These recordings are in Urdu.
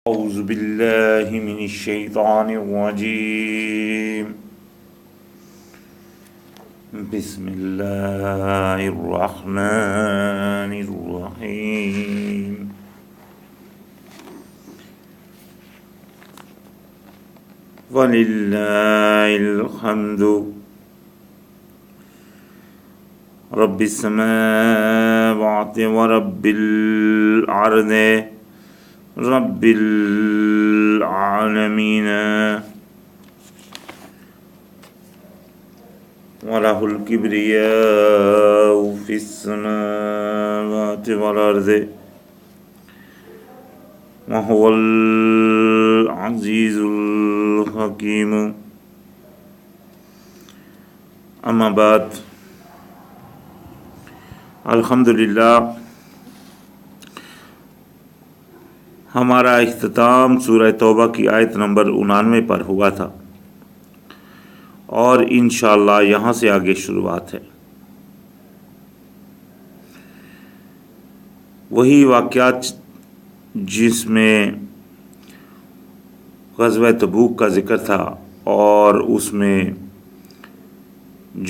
أعوذ بالله من الشيطان الرجيم بسم الله الرحمن الرحيم ولله الحمد رب السماوات ورب الأرض رب العالمين وله الكبرياء في السماوات والأرض وهو العزيز الحكيم أما بعد الحمدللہ ہمارا اختتام سورہ توبہ کی آیت نمبر 99 پر ہوا تھا اور انشاءاللہ یہاں سے آگے شروعات ہے۔ وہی واقعات جس میں غزوہ تبوک کا ذکر تھا اور اس میں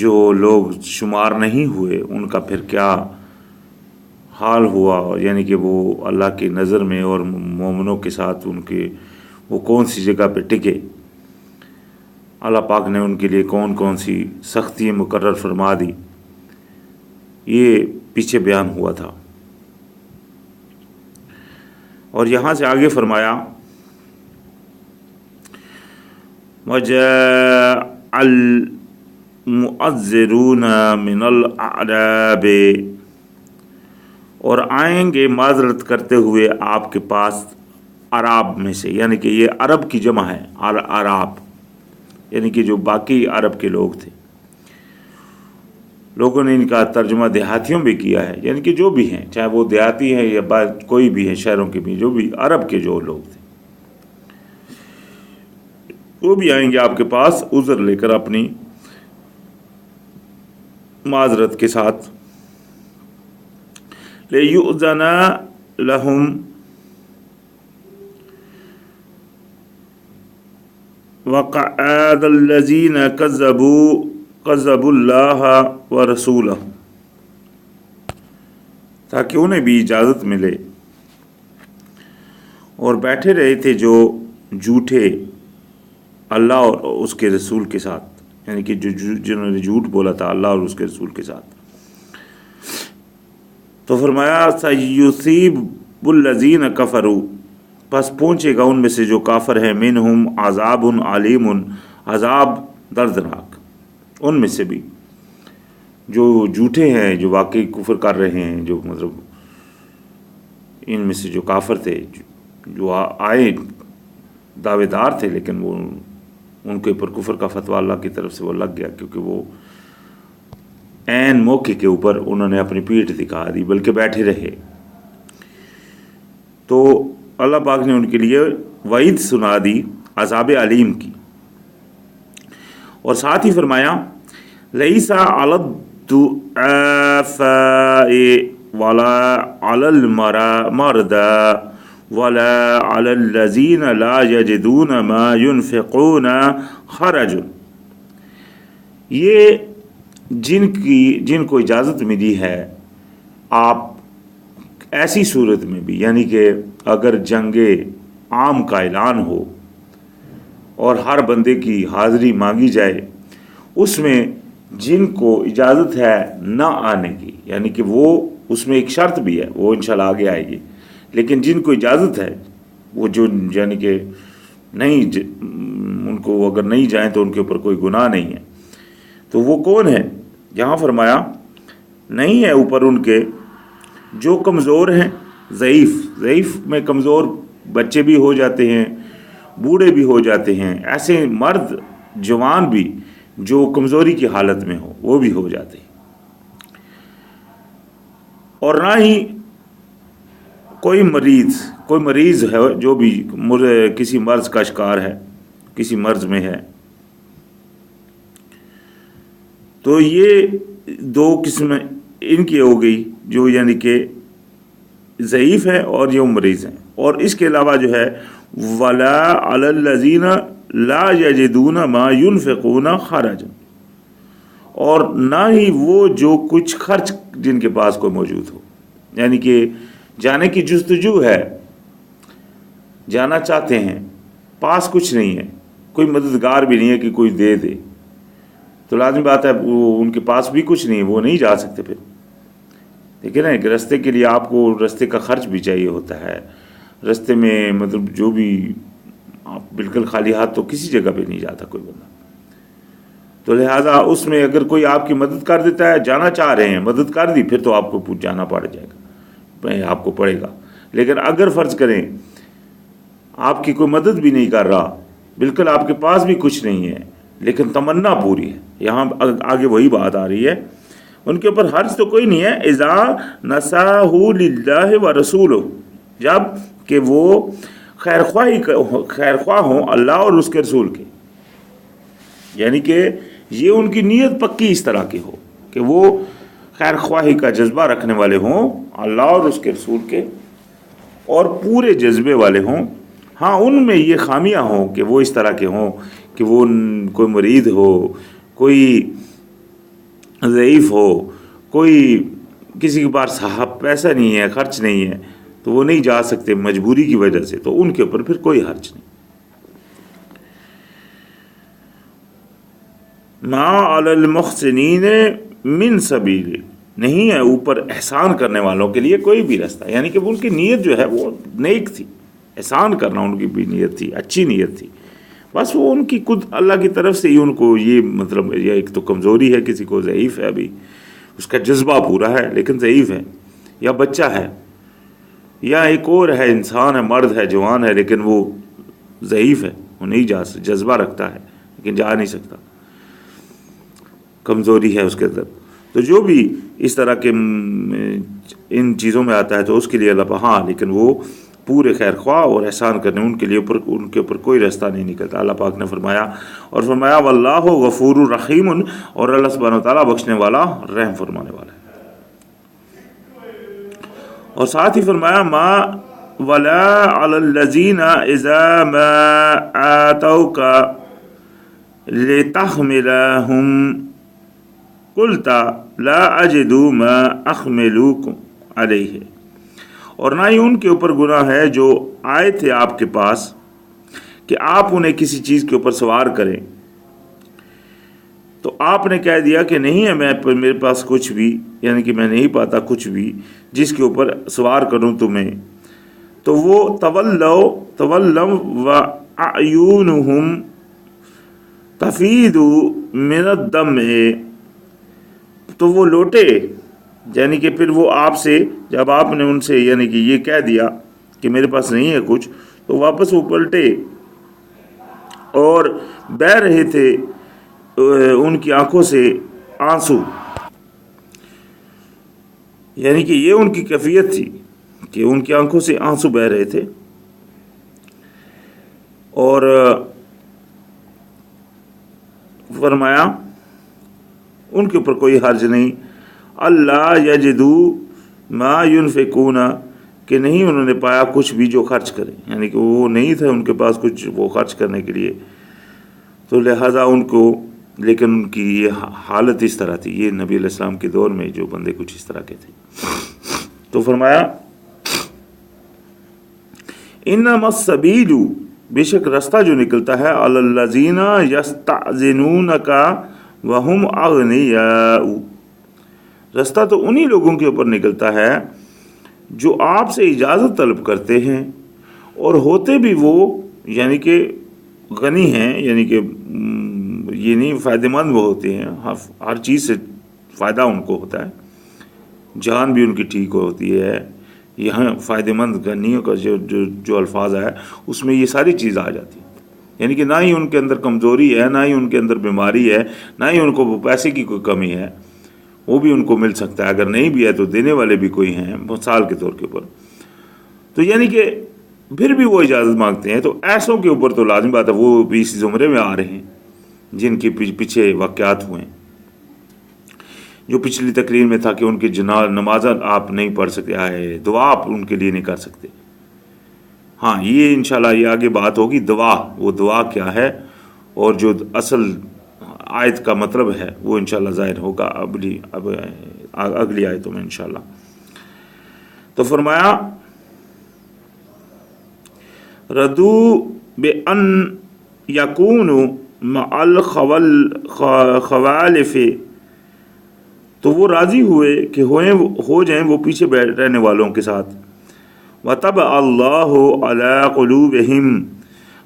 جو لوگ شمار نہیں ہوئے ان کا پھر کیا حال ہوا، یعنی کہ وہ اللہ کی نظر میں اور مومنوں کے ساتھ ان کے وہ کون سی جگہ پہ ٹکے، اللہ پاک نے ان کے لیے کون کون سی سختی مقرر فرما دی، یہ پیچھے بیان ہوا تھا۔ اور یہاں سے آگے فرمایا وَجَاءَ الْمُعَذِّرُونَ مِنَ الْأَعْرَابِ، اور آئیں گے معذرت کرتے ہوئے آپ کے پاس عراب میں سے، یعنی کہ یہ عرب کی جمع ہے، عراب یعنی کہ جو باقی عرب کے لوگ تھے۔ لوگوں نے ان کا ترجمہ دیہاتیوں بھی کیا ہے، یعنی کہ جو بھی ہیں، چاہے وہ دیہاتی ہیں یا کوئی بھی ہے، شہروں کے بھی، جو بھی عرب کے جو لوگ تھے وہ بھی آئیں گے آپ کے پاس عذر لے کر اپنی معذرت کے ساتھ۔ لِيُؤْذَنَ لَهُمْ وَقَعَادَ الَّذِينَ كَذَّبُوا اللَّهَ وَرَسُولَهُ، تاکہ انہیں بھی اجازت ملے اور بیٹھے رہے تھے جو جھوٹے اللہ اور اس کے رسول کے ساتھ، یعنی کہ جنہوں نے جھوٹ بولا تھا اللہ اور اس کے رسول کے ساتھ۔ تو فرمایا سَيُصِيبُ الَّذِينَ كَفَرُوا، پس پہنچے گا ان میں سے جو کافر ہیں، مِنْهُمْ عَذَابٌ عَلِيمٌ، عذاب دردناک، ان میں سے بھی جو جھوٹے ہیں، جو واقعی کفر کر رہے ہیں، جو مطلب ان میں سے جو کافر تھے، جو آئے دعوے دار تھے لیکن وہ ان کے اوپر کفر کا فتویٰ اللہ کی طرف سے وہ لگ گیا، کیونکہ وہ عین موقع کے اوپر انہوں نے اپنی پیٹھ دکھا دی، بلکہ بیٹھے رہے۔ تو اللہ پاک نے ان کے لیے وعید سنا دی عذاب علیم کی، اور ساتھ ہی فرمایا لَيْسَ عَلَى الضُّعَفَاءِ وَلَا عَلَى الْمَرْضَى وَلَا عَلَى الَّذِينَ لَا يَجِدُونَ مَا يُنْفِقُونَ حَرَجٌ، یہ جن کو اجازت ملی ہے آپ ایسی صورت میں بھی، یعنی کہ اگر جنگ عام کا اعلان ہو اور ہر بندے کی حاضری مانگی جائے، اس میں جن کو اجازت ہے نہ آنے کی، یعنی کہ وہ اس میں ایک شرط بھی ہے، وہ انشاءاللہ آگے آئے گی، لیکن جن کو اجازت ہے وہ جو یعنی کہ نہیں، ان کو اگر نہیں جائیں تو ان کے اوپر کوئی گناہ نہیں ہے، تو وہ کون ہے؟ یہاں فرمایا نہیں ہے اوپر ان کے جو کمزور ہیں، ضعیف میں کمزور بچے بھی ہو جاتے ہیں، بوڑھے بھی ہو جاتے ہیں، ایسے مرد جوان بھی جو کمزوری کی حالت میں ہو وہ بھی ہو جاتے ہیں، اور نہ ہی کوئی مریض ہے جو بھی کسی مرض کا شکار ہے، کسی مرض میں ہے۔ تو یہ دو قسمیں ان کی ہو گئی، جو یعنی کہ ضعیف ہے اور یہ مریض ہیں۔ اور اس کے علاوہ جو ہے ولا علی الذین لا یجدون ما ينفقون خرجا، اور نہ ہی وہ جو کچھ خرچ جن کے پاس کوئی موجود ہو، یعنی کہ جانے کی جستجو ہے، جانا چاہتے ہیں، پاس کچھ نہیں ہے، کوئی مددگار بھی نہیں ہے کہ کوئی دے دے، تو لازم بات ہے وہ ان کے پاس بھی کچھ نہیں ہے، وہ نہیں جا سکتے۔ پھر دیکھیں نا کہ رستے کے لیے آپ کو رستے کا خرچ بھی چاہیے ہوتا ہے، رستے میں مطلب جو بھی آپ بالکل خالی ہاتھ تو کسی جگہ پہ نہیں جاتا کوئی بندہ، تو لہٰذا اس میں اگر کوئی آپ کی مدد کر دیتا ہے، جانا چاہ رہے ہیں، مدد کر دی، پھر تو آپ کو جانا پڑ جائے گا، آپ کو پڑے گا۔ لیکن اگر فرض کریں آپ کی کوئی مدد بھی نہیں کر رہا، بالکل آپ کے پاس بھی کچھ نہیں ہے، لیکن تمنا پوری ہے، یہاں آگے وہی بات آ رہی ہے، ان کے اوپر حرج تو کوئی نہیں ہے، اذا نصاح للہ و رسولہ، جب کہ وہ خیر خواہ ہوں اللہ اور اس کے رسول کے، یعنی کہ یہ ان کی نیت پکی اس طرح کی ہو کہ وہ خیر خواہی کا جذبہ رکھنے والے ہوں اللہ اور اس کے رسول کے، اور پورے جذبے والے ہوں۔ ہاں ان میں یہ خامیاں ہوں کہ وہ اس طرح کے ہوں کہ وہ کوئی مرید ہو، کوئی ضعیف ہو، کوئی کسی کے پاس صاحب پیسہ نہیں ہے، خرچ نہیں ہے، تو وہ نہیں جا سکتے مجبوری کی وجہ سے، تو ان کے اوپر پھر کوئی حرج نہیں۔ ما علی المحسنین من سبیل، نہیں ہے اوپر احسان کرنے والوں کے لیے کوئی بھی رستہ، یعنی کہ ان کی نیت جو ہے وہ نیک تھی، احسان کرنا ان کی بھی نیت تھی، اچھی نیت تھی، بس وہ ان کی خود اللہ کی طرف سے ہی ان کو یہ مطلب یہ ایک تو کمزوری ہے، کسی کو ضعیف ہے، ابھی اس کا جذبہ پورا ہے لیکن ضعیف ہے، یا بچہ ہے، یا ایک اور ہے انسان ہے، مرد ہے، جوان ہے، لیکن وہ ضعیف ہے، وہ نہیں جا سکتا، جذبہ رکھتا ہے لیکن جا نہیں سکتا، کمزوری ہے اس کے اندر، تو جو بھی اس طرح کے ان چیزوں میں آتا ہے تو اس کے لیے اللہ ہاں، لیکن وہ پورے خیر خواہ اور احسان کرنے ان کے لیے ان کے اوپر کوئی راستہ نہیں نکلتا۔ اللہ پاک نے فرمایا واللہ غفور الرحیم، اور اللہ سبحانہ وتعالیٰ بخشنے والا رحم فرمانے والا ہے۔ اور ساتھ ہی فرمایا ما ولا علی الذین اذا ما آتوک لتحملہم قلت لا اجد ما احملکم علیہ، اور نہ ہی ان کے اوپر گناہ ہے جو آئے تھے آپ کے پاس کہ آپ انہیں کسی چیز کے اوپر سوار کریں، تو آپ نے کہہ دیا کہ نہیں ہے میرے پاس کچھ بھی، یعنی کہ میں نہیں پاتا کچھ بھی جس کے اوپر سوار کروں تمہیں، تو وہ تولوا واعینہم تفیض من الدمع، تو وہ لوٹے، یعنی کہ پھر وہ آپ سے جب آپ نے ان سے یعنی کہ یہ کہہ دیا کہ میرے پاس نہیں ہے کچھ، تو واپس وہ پلٹے اور بہہ رہے تھے ان کی آنکھوں سے آنسو، یعنی کہ یہ ان کی کیفیت تھی کہ ان کی آنکھوں سے آنسو بہہ رہے تھے، اور فرمایا ان کے اوپر کوئی حرج نہیں، اللہ یجدو ما ينفقون، کہ نہیں انہوں نے پایا کچھ بھی جو خرچ کریں، یعنی کہ وہ نہیں تھے ان کے پاس کچھ وہ خرچ کرنے کے لیے، تو لہٰذا ان کو، لیکن ان کی یہ حالت اس طرح تھی، یہ نبی علیہ السلام کے دور میں جو بندے کچھ اس طرح کے تھے، تو فرمایا انما السبیل، بے شک رستہ جو نکلتا ہے علی الذین یستأذنونک وہم اغنیاء، رستہ تو انہی لوگوں کے اوپر نکلتا ہے جو آپ سے اجازت طلب کرتے ہیں اور ہوتے بھی وہ یعنی کہ غنی ہیں، یعنی کہ یہ نہیں فائدہ مند وہ ہوتے ہیں، ہر چیز سے فائدہ ان کو ہوتا ہے، جان بھی ان کی ٹھیک ہوتی ہے، یہاں فائدہ مند غنیوں کا جو الفاظ ہے اس میں یہ ساری چیز آ جاتی ہے، یعنی کہ نہ ہی ان کے اندر کمزوری ہے، نہ ہی ان کے اندر بیماری ہے، نہ ہی ان کو پیسے کی کوئی کمی ہے، وہ بھی ان کو مل سکتا ہے، اگر نہیں بھی ہے تو دینے والے بھی کوئی ہیں مثال کے طور کے اوپر، تو یعنی کہ پھر بھی وہ اجازت مانگتے ہیں، تو ایسوں کے اوپر تو لازم بات ہے وہ بھی اس زمرے میں آ رہے ہیں جن کے پیچھے واقعات ہوئے ہیں، جو پچھلی تقریر میں تھا کہ ان کی نماز آپ نہیں پڑھ سکتے، دعا آپ ان کے لیے نہیں کر سکتے، ہاں یہ انشاءاللہ یہ آگے بات ہوگی دعا، وہ دعا کیا ہے اور جو اصل آیت کا مطلب ہے وہ انشاءاللہ ظاہر ہوگا اگلی آیتوں میں انشاءاللہ۔ تو فرمایا ردو بأن یکونوا مع الخوالف، تو وہ راضی ہوئے کہ ہو جائیں وہ پیچھے رہنے والوں کے ساتھ۔ وَطَبَعَ اللَّهُ عَلَىٰ قُلُوبِهِمْ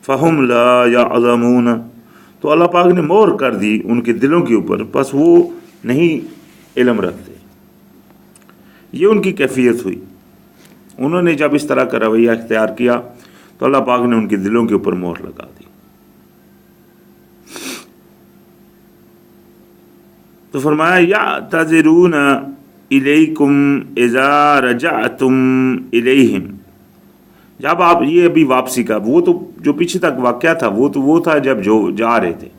فَهُمْ لَا يَعْلَمُونَ، تو اللہ پاک نے مہر کر دی ان کے دلوں کے اوپر، بس وہ نہیں علم رکھتے۔ یہ ان کی کیفیت ہوئی، انہوں نے جب اس طرح کا رویہ اختیار کیا تو اللہ پاک نے ان کے دلوں کے اوپر مہر لگا دی۔ تو فرمایا یعتذرون الیکم اذا رجعتم الیہم، جب آپ یہ ابھی واپسی کا، وہ تو جو پیچھے تک واقعہ تھا وہ تھا جب جو جا رہے تھے،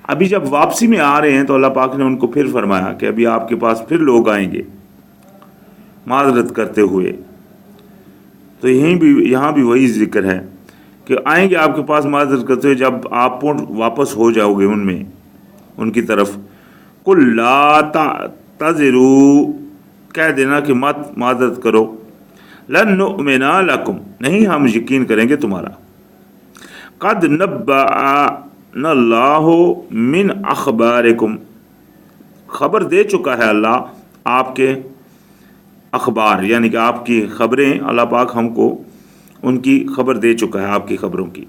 ابھی جب واپسی میں آ رہے ہیں تو اللہ پاک نے ان کو پھر فرمایا کہ ابھی آپ کے پاس پھر لوگ آئیں گے معذرت کرتے ہوئے۔ تو یہاں بھی وہی ذکر ہے کہ آئیں گے آپ کے پاس معذرت کرتے ہوئے جب آپ واپس ہو جاؤ گے ان کی طرف۔ قل لا تعتذروا، کہہ دینا کہ مت معذرت کرو، لن نؤمن لکم، نہیں ہم یقین کریں گے تمہارا، قد نبأنا اللہ من اخبارکم، خبر دے چکا ہے اللہ آپ کے اخبار، یعنی کہ آپ کی خبریں اللہ پاک ہم کو ان کی خبر دے چکا ہے آپ کی خبروں کی۔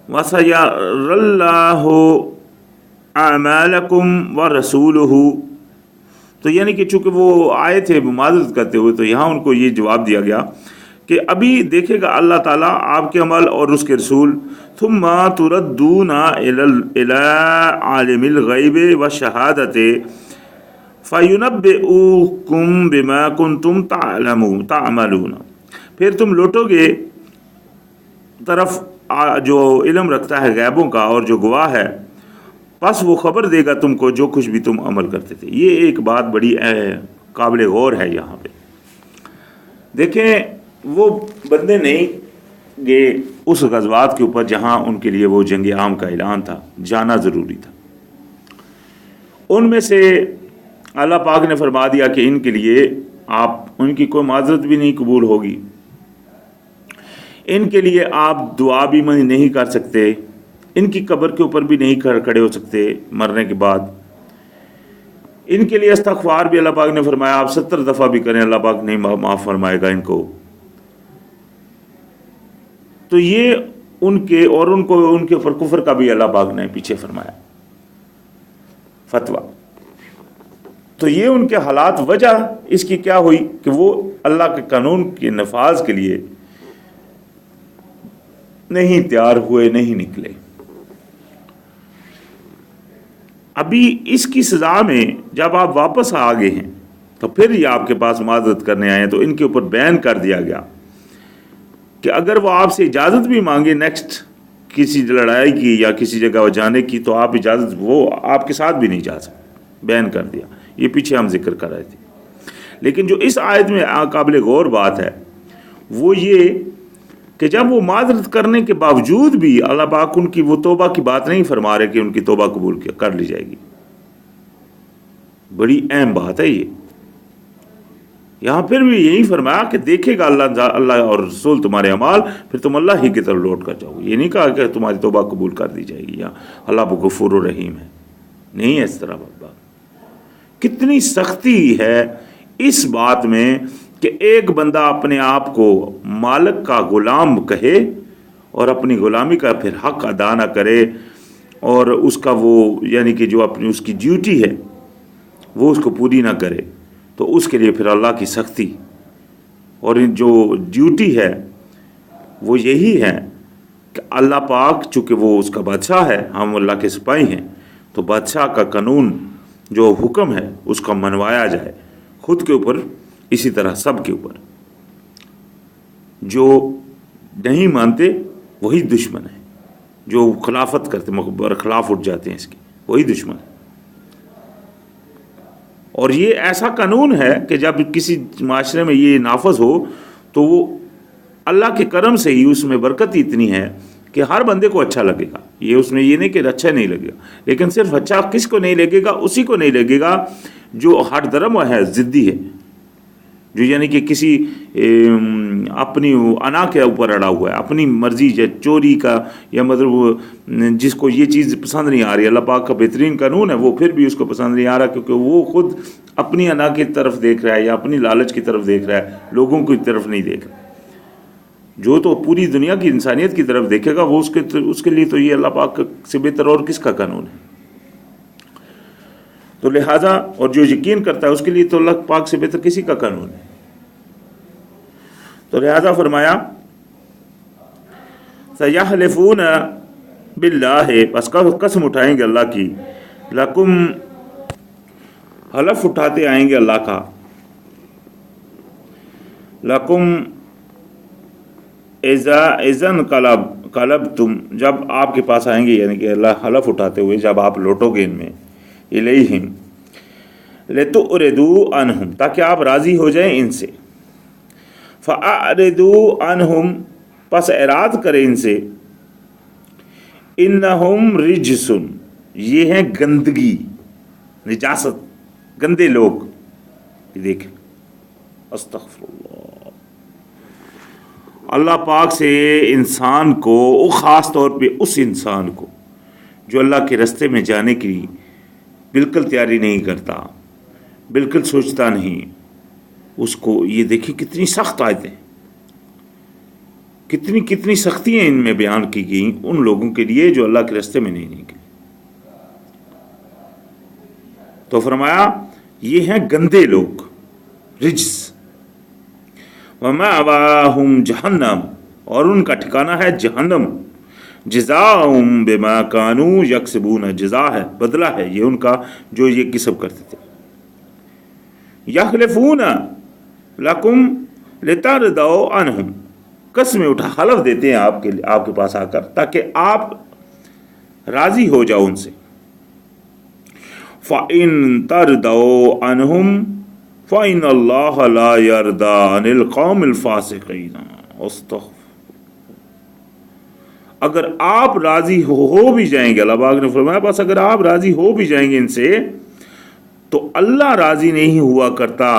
وَسَيَرَى اللَّهُ أَعْمَالَكُمْ وَرَسُولُهُ، تو یعنی کہ چونکہ وہ آئے تھے معذرت کرتے ہوئے تو یہاں ان کو یہ جواب دیا گیا کہ ابھی دیکھے گا اللہ تعالیٰ آپ کے عمل اور اس کے رسول۔ ثُمَّ تُرَدُّونَ إِلَىٰ عَالِمِ الْغَيْبِ وَالشَّهَادَةِ فَيُنَبِّئُكُم بِمَا كُنتُمْ تَعْمَلُونَ، پھر تم لوٹو گے طرف جو علم رکھتا ہے غیبوں کا اور جو گواہ ہے، پس وہ خبر دے گا تم کو جو کچھ بھی تم عمل کرتے تھے۔ یہ ایک بات بڑی قابل غور ہے یہاں پہ۔ دیکھیں وہ بندے نہیں گئے اس غزوات کے اوپر جہاں ان کے لیے وہ جنگ عام کا اعلان تھا، جانا ضروری تھا۔ ان میں سے اللہ پاک نے فرما دیا کہ ان کے لیے ان کی کوئی معذرت بھی نہیں قبول ہوگی، ان کے لیے آپ دعا بھی نہیں کر سکتے، ان کی قبر کے اوپر بھی نہیں کھڑے ہو سکتے مرنے کے بعد، ان کے لیے استغفار بھی اللہ پاک نے فرمایا آپ 70 دفعہ بھی کریں اللہ پاک نہیں معاف فرمائے گا ان کو۔ تو یہ ان کے اوپر کفر کا بھی اللہ پاک نے پیچھے فرمایا فتویٰ۔ تو یہ ان کے حالات، وجہ اس کی کیا ہوئی کہ وہ اللہ کے قانون کے نفاذ کے لیے نہیں تیار ہوئے، نہیں نکلے۔ ابھی اس کی سزا میں جب آپ واپس آ گئے ہیں تو پھر یہ آپ کے پاس معذرت کرنے آئے ہیں، تو ان کے اوپر بیان کر دیا گیا کہ اگر وہ آپ سے اجازت بھی مانگے نیکسٹ کسی لڑائی کی یا کسی جگہ جانے کی، تو آپ اجازت وہ آپ کے ساتھ بھی نہیں جا سکتے، بیان کر دیا۔ یہ پیچھے ہم ذکر کر رہے تھے، لیکن جو اس آیت میں قابل غور بات ہے وہ یہ کہ جب وہ معذرت کرنے کے باوجود بھی اللہ پاک ان کی وہ توبہ کی بات نہیں فرما رہے کہ ان کی توبہ قبول کر لی جائے گی۔ بڑی اہم بات ہے یہ۔ یہاں پھر بھی یہی فرمایا کہ دیکھے گا اللہ اور رسول تمہارے اعمال، پھر تم اللہ ہی کی طرف لوٹ کر جاؤ گے۔ یہ نہیں کہا کہ تمہاری توبہ قبول کر دی جائے گی یا اللہ غفور الرحیم ہے، نہیں ہے اس طرح بات۔ کتنی سختی ہے اس بات میں کہ ایک بندہ اپنے آپ کو مالک کا غلام کہے اور اپنی غلامی کا پھر حق ادا نہ کرے، اور اس کا وہ یعنی کہ جو اپنی اس کی ڈیوٹی ہے وہ اس کو پوری نہ کرے، تو اس کے لیے پھر اللہ کی سختی۔ اور جو ڈیوٹی ہے وہ یہی ہے کہ اللہ پاک چونکہ وہ اس کا بادشاہ ہے، ہم اللہ کے سپاہی ہیں، تو بادشاہ کا قانون جو حکم ہے اس کا منوایا جائے، خود کے اوپر اسی طرح سب کے اوپر۔ جو نہیں مانتے وہی دشمن ہے، جو خلافت کرتے خلاف اٹھ جاتے ہیں اس کے، وہی دشمن ہے۔ اور یہ ایسا قانون ہے کہ جب کسی معاشرے میں یہ نافذ ہو تو وہ اللہ کے کرم سے ہی اس میں برکت اتنی ہے کہ ہر بندے کو اچھا لگے گا. یہ اس میں یہ نہیں کہ اچھا نہیں لگے گا، لیکن صرف اچھا کس کو نہیں لگے گا؟ اسی کو نہیں لگے گا جو ہر درم ہے، ضدی ہے، جو یعنی کہ کسی اپنی انا کے اوپر اڑا ہوا ہے، اپنی مرضی یا چوری کا، یا مطلب جس کو یہ چیز پسند نہیں آ رہی. اللہ پاک کا بہترین قانون ہے، وہ پھر بھی اس کو پسند نہیں آ رہا کیونکہ وہ خود اپنی انا کی طرف دیکھ رہا ہے یا اپنی لالچ کی طرف دیکھ رہا ہے، لوگوں کی طرف نہیں دیکھ رہا. جو تو پوری دنیا کی انسانیت کی طرف دیکھے گا وہ اس کے لیے تو یہ اللہ پاک سے بہتر اور کس کا قانون ہے. تو لہٰذا اور جو یقین کرتا ہے اس کے لیے تو اللہ پاک سے بہتر کسی کا قانون ہے. تو لہٰذا فرمایا سَيَحْلِفُونَ بِاللَّهِ، بس قسم اٹھائیں گے اللہ کی، لَكُمْ، حلف اٹھاتے آئیں گے اللہ کا، لَكُمْ اذن قلب تم، جب آپ کے پاس آئیں گے، یعنی کہ اللہ حلف اٹھاتے ہوئے جب آپ لوٹو گے ان میں، الیہم لتعرضوا عنہم، تاکہ آپ راضی ہو جائیں ان سے، فاعرضوا عنہم، پس اعراض کریں ان سے، انہم رجس، یہ ہیں گندگی، نجاست، گندے لوگ. دیکھیں استغفر اللہ، اللہ پاک سے انسان کو، خاص طور پہ اس انسان کو جو اللہ کے راستے میں جانے کی بالکل تیاری نہیں کرتا، بالکل سوچتا نہیں، اس کو یہ دیکھیں کتنی سخت آیتیں، کتنی سختیاں ان میں بیان کی گئیں ان لوگوں کے لیے جو اللہ کے راستے میں نہیں نکلے. تو فرمایا یہ ہیں گندے لوگ، رجس. وَمَأْوَاهُمْ جَهَنَّمُ، اور ان کا ٹھکانہ ہے جہنم. جزاؤہم بما کانوا یکسبون، جزا ہے، بدلہ ہے یہ ان کا جو یہ کسب کرتے تھے. یحلفون لکم لترضوا عنہم، قسم اٹھا حلف دیتے ہیں آپ کے پاس آ کر تاکہ آپ راضی ہو جاؤ ان سے. فَإِن تَرْضَوْا عَنْهُمْ فَإِنَّ اللَّهَ لَا يَرْضَىٰ عَنِ الْقَوْمِ الْفَاسِقِينَ. اگر آپ راضی ہو بھی جائیں گے، اللہ پاک نے فرمایا بس اگر آپ راضی ہو بھی جائیں گے ان سے تو اللہ راضی نہیں ہوا کرتا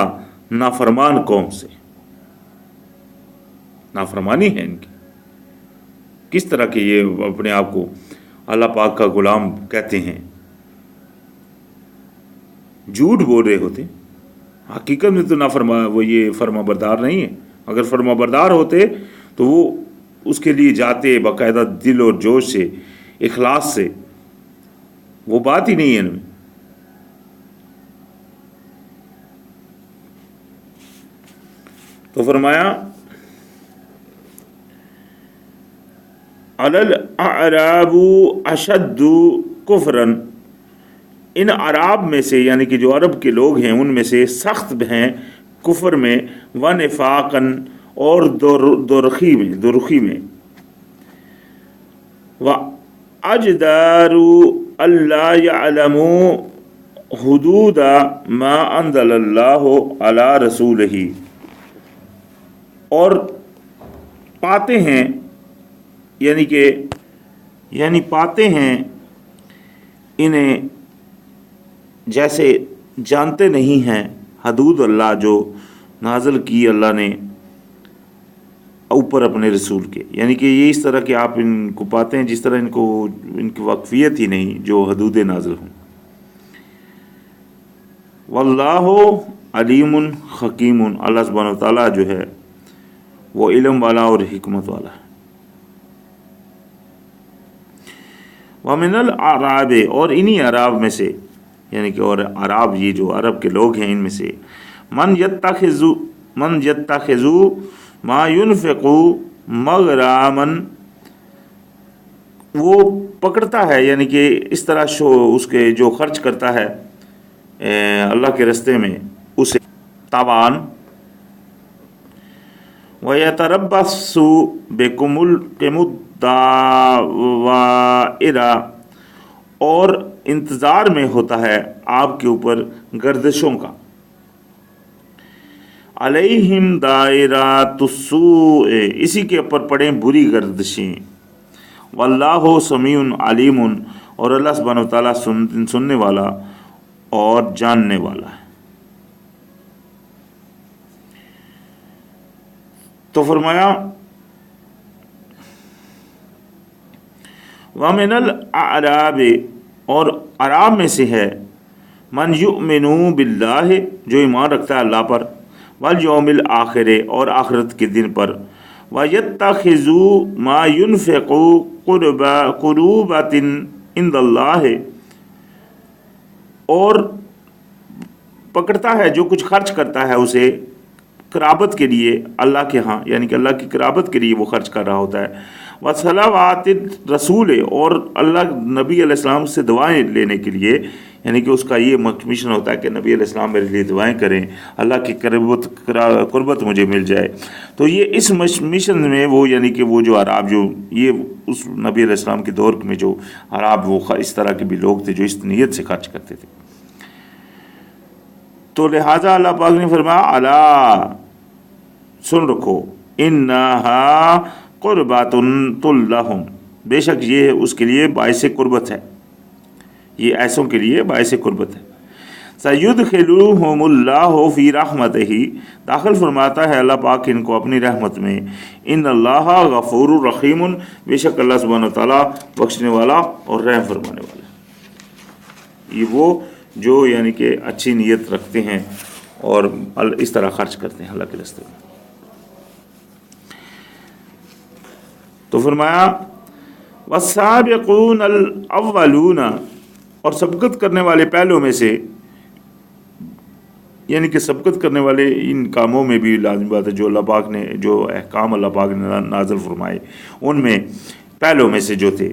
نافرمان قوم سے. نافرمانی ہے ان کی. کس طرح کے یہ اپنے آپ کو اللہ پاک کا غلام کہتے ہیں، جھوٹ بول رہے ہوتے، حقیقت میں تو وہ یہ فرما بردار نہیں ہے. اگر فرما بردار ہوتے تو وہ اس کے لیے جاتے باقاعدہ دل اور جوش سے، اخلاص سے. وہ بات ہی نہیں ہے ان میں. تو فرمایا الاعراب اشد کفرا، ان عراب میں سے یعنی کہ جو عرب کے لوگ ہیں ان میں سے سخت ہیں کفر میں، ونفاقا، اور دورخی میں، واجدار اللہ یعلموا حدود ما انزل اللہ علی رسولہ، اور پاتے ہیں یعنی پاتے ہیں انہیں جیسے جانتے نہیں ہیں حدود اللہ جو نازل کی اللہ نے اوپر اپنے رسول کے. یعنی کہ یہ اس طرح کہ آپ ان کو پاتے ہیں جس طرح ان کی واقفیت ہی نہیں جو حدود نازل ہوں. واللہ علیم حکیم، اللہ سبحانہ و تعالیٰ جو ہے وہ علم والا اور حکمت والا ہے. ومن الاعراب، اور انہی اعراب میں سے یعنی کہ اور عرب، یہ جو عرب کے لوگ ہیں ان میں سے، من یتخذ ما ينفق مغراما، وہ پکڑتا ہے یعنی کہ اس طرح اس کے جو خرچ کرتا ہے اللہ کے راستے میں اسے تاوان. وَيَتَرَبَّصُ بِكُمُ الدَّوَائِرَ، اور انتظار میں ہوتا ہے آپ کے اوپر گردشوں کا. علیہم دائرات السوء، اسی کے اوپر پڑیں بری گردشیں. واللہ سمیع علیم، اور اللہ سبحانہ و تعالیٰ سننے والا اور جاننے والا ہے. تو فرمایا وَمِنَ الْأَعْرَابِ، اور عراب میں سے ہے من یؤمن باللہ، جو ایمان رکھتا ہے اللہ پر، والیوم الآخر، اور آخرت کے دن پر، وَيَتَّخِذُ مَا يُنْفِقُ قُرُوبَةٍ عِنْدَ اللَّهِ، اور پکڑتا ہے جو کچھ خرچ کرتا ہے اسے قرابت کے لیے اللہ کے ہاں، یعنی کہ اللہ کی قرابت کے لیے وہ خرچ کر رہا ہوتا ہے. وصلوات الرسول، اور اللہ نبی علیہ السلام سے دعائیں لینے کے لیے، یعنی کہ اس کا یہ مشن ہوتا ہے کہ نبی علیہ السلام میرے لیے دعائیں کریں، اللہ کی قربت مجھے مل جائے. تو یہ اس مشن میں وہ، یعنی کہ وہ جو عراب، جو یہ اس نبی علیہ السلام کے دور میں جو عراب، وہ اس طرح کے بھی لوگ تھے جو اس نیت سے خرچ کرتے تھے. تو لہٰذا اللہ پاک نے فرمایا الا، سن رکھو، انہا قربات لہم، بے شک یہ اس کے لیے باعث قربت ہے، یہ ایسوں کے لیے باعث قربت ہے. سیدخلہم اللہ فی رحمتہ، داخل فرماتا ہے اللہ پاک ان کو اپنی رحمت میں. ان اللہ غفور الرحیم، بے شک اللہ سبحانہ وتعالیٰ بخشنے والا اور رحم فرمانے والا ہے. یہ وہ جو یعنی کہ اچھی نیت رکھتے ہیں اور اس طرح خرچ کرتے ہیں اللہ کے راستے میں. تو فرمایا والسابقون الاولون، اور سبقت کرنے والے پہلوں میں سے، یعنی کہ سبقت کرنے والے ان کاموں میں بھی لازم بات ہے جو اللہ پاک نے، جو احکام اللہ پاک نے نازل فرمائے ان میں پہلوں میں سے جو تھے،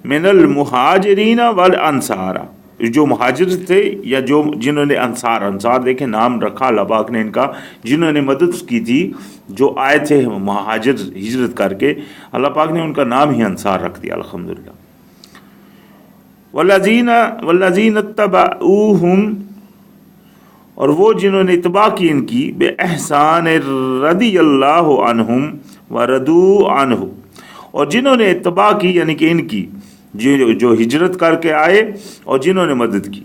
من المہاجرین والانصار، جو مہاجر تھے یا جو جنہوں نے انصار دیکھیں نام رکھا اللہ پاک نے ان کا، جنہوں نے مدد کی تھی، جو آئے تھے مہاجر ہجرت کر کے، اللہ پاک نے ان کا نام ہی انصار رکھ دیا الحمدللہ. والذین اتبعوہم، اور وہ جنہوں نے اتباع کی ان کی، بے احسان رضی اللہ عنہم ورضوا عنہ، اور جنہوں نے اتباع کی یعنی کہ ان کی جو ہجرت کر کے آئے اور جنہوں نے مدد کی،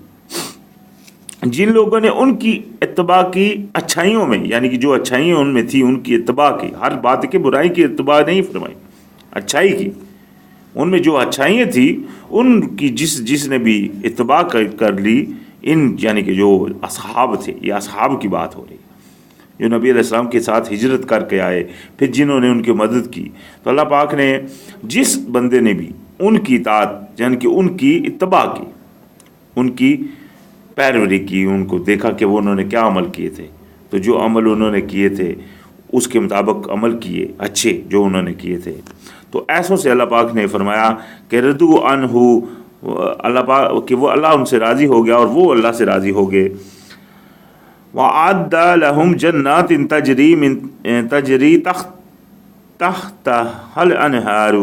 جن لوگوں نے ان کی اتباع کی اچھائیوں میں، یعنی کہ جو اچھائیاں ان میں تھی ان کی اتباع کی، ہر بات کے برائی کی اتباع نہیں فرمائی، اچھائی کی، ان میں جو اچھائیاں تھیں ان کی جس نے بھی اتباع کر لی، ان یعنی کہ جو اصحاب تھے، یہ اصحاب کی بات ہو رہی ہے جو نبی علیہ السلام کے ساتھ ہجرت کر کے آئے، پھر جنہوں نے ان کی مدد کی. تو اللہ پاک نے جس بندے نے بھی ان کی اطاعت یعنی کہ ان کی اتباع کی، ان کی پیروی کی، ان کو دیکھا کہ وہ انہوں نے کیا عمل کیے تھے، تو جو عمل انہوں نے کیے تھے اس کے مطابق عمل کیے اچھے جو انہوں نے کیے تھے، تو ایسوں سے اللہ پاک نے فرمایا کہ رضوا عنہ، اللہ پاک کہ وہ اللہ ان سے راضی ہو گیا اور وہ اللہ سے راضی ہو گئے. وَأَعَدَّ لَهُمْ جَنَّاتٍ تَجْرِي تَحْتَهَا الْأَنْهَارُ،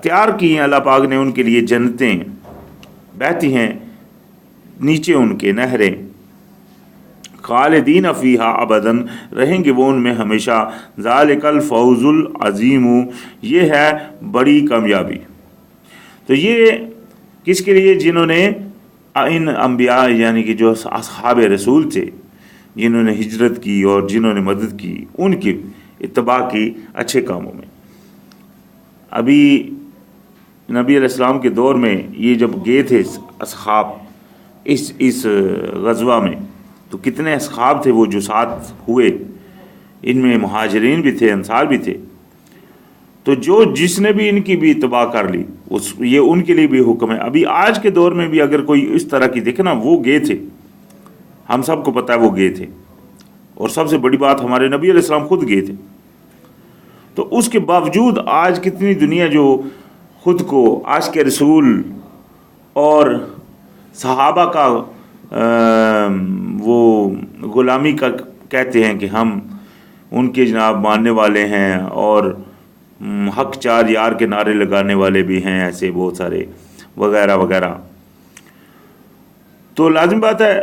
تیار کی ہیں اللہ پاک نے ان کے لیے جنتیں، بہتی ہیں نیچے ان کے نہریں، خالدین فیہا ابداً، رہیں گے وہ ان میں ہمیشہ. ذالک الفوز العظیم، یہ ہے بڑی کامیابی. تو یہ کس کے لیے؟ جنہوں نے ان انبیاء یعنی کہ جو اصحاب رسول تھے، جنہوں نے ہجرت کی اور جنہوں نے مدد کی، ان کی اتباع کی اچھے کاموں میں. ابھی نبی علیہ السلام کے دور میں یہ جب گئے تھے اصحاب اس غزوہ میں، تو کتنے اصحاب تھے وہ جو ساتھ ہوئے، ان میں مہاجرین بھی تھے، انصار بھی تھے. تو جس نے بھی ان کی بھی اتباع کر لی، یہ ان کے لیے بھی حکم ہے. ابھی آج کے دور میں بھی اگر کوئی اس طرح کی دیکھے نا، وہ گئے تھے، ہم سب کو پتہ ہے وہ گئے تھے، اور سب سے بڑی بات ہمارے نبی علیہ السلام خود گئے تھے. تو اس کے باوجود آج کتنی دنیا جو خود کو عاشق رسول اور صحابہ کا وہ غلامی کا کہتے ہیں کہ ہم ان کے جناب ماننے والے ہیں، اور حق چار یار کے نعرے لگانے والے بھی ہیں، ایسے بہت سارے وغیرہ وغیرہ. تو لازم بات ہے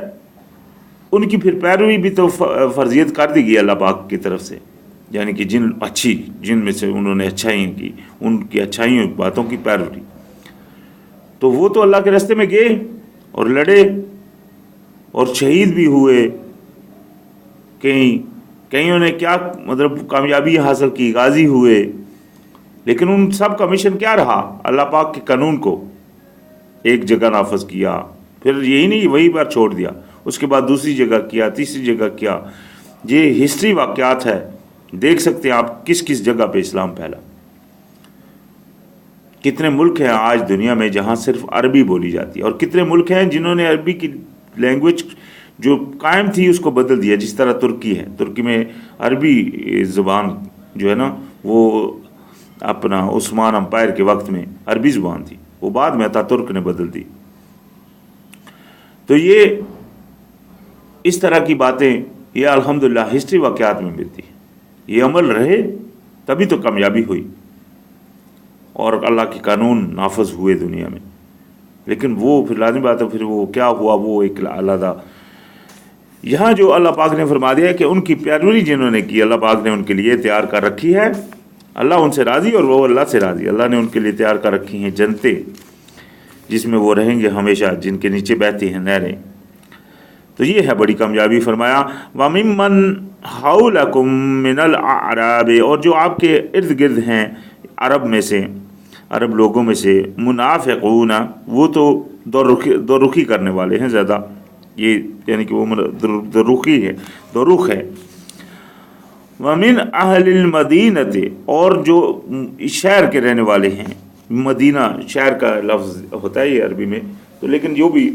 ان کی پھر پیروی بھی تو فرضیت کر دی گئی اللہ پاک کی طرف سے، یعنی کہ جن میں سے انہوں نے اچھائیاں کی، ان کی اچھائیوں باتوں کی پیروی، تو وہ تو اللہ کے راستے میں گئے اور لڑے اور شہید بھی ہوئے، کئیوں نے کیا مطلب کامیابی حاصل کی، غازی ہوئے، لیکن ان سب کا مشن کیا رہا؟ اللہ پاک کے قانون کو ایک جگہ نافذ کیا، پھر یہی نہیں وہی بار چھوڑ دیا، اس کے بعد دوسری جگہ کیا، تیسری جگہ کیا۔ یہ ہسٹری واقعات ہے، دیکھ سکتے ہیں آپ کس کس جگہ پہ اسلام پھیلا۔ کتنے ملک ہیں آج دنیا میں جہاں صرف عربی بولی جاتی ہے، اور کتنے ملک ہیں جنہوں نے عربی کی لینگویج جو قائم تھی اس کو بدل دیا، جس طرح ترکی ہے، ترکی میں عربی زبان جو ہے نا وہ اپنا عثمان امپائر کے وقت میں عربی زبان تھی، وہ بعد میں اتا ترک نے بدل دی۔ تو یہ اس طرح کی باتیں یہ الحمدللہ ہسٹری واقعات میں ملتی ہیں، یہ عمل رہے تبھی تو کامیابی ہوئی اور اللہ کے قانون نافذ ہوئے دنیا میں۔ لیکن وہ پھر لازم بات ہے، پھر وہ کیا ہوا وہ ایک علیحدہ۔ یہاں جو اللہ پاک نے فرما دیا ہے کہ ان کی پیروی جنہوں نے کی، اللہ پاک نے ان کے لیے تیار کر رکھی ہے، اللہ ان سے راضی اور وہ اللہ سے راضی۔ اللہ نے ان کے لیے تیار کر رکھی ہیں جنتیں جس میں وہ رہیں گے ہمیشہ، جن کے نیچے بہتی ہیں نہریں۔ تو یہ ہے بڑی کامیابی۔ فرمایا وَمِمَّنْ حَوْلَكُمْ مِنَ الْأَعْرَابِ، اور جو آپ کے ارد گرد ہیں عرب میں سے، عرب لوگوں میں سے، منافقون، وہ تو دو رخی کرنے والے ہیں زیادہ، یہ یعنی کہ وہ دو رخ ہے۔ وَمِنْ أَهْلِ الْمَدِينَةِ، اور جو شہر کے رہنے والے ہیں، مدینہ شہر کا لفظ ہوتا ہے یہ عربی میں، تو لیکن جو بھی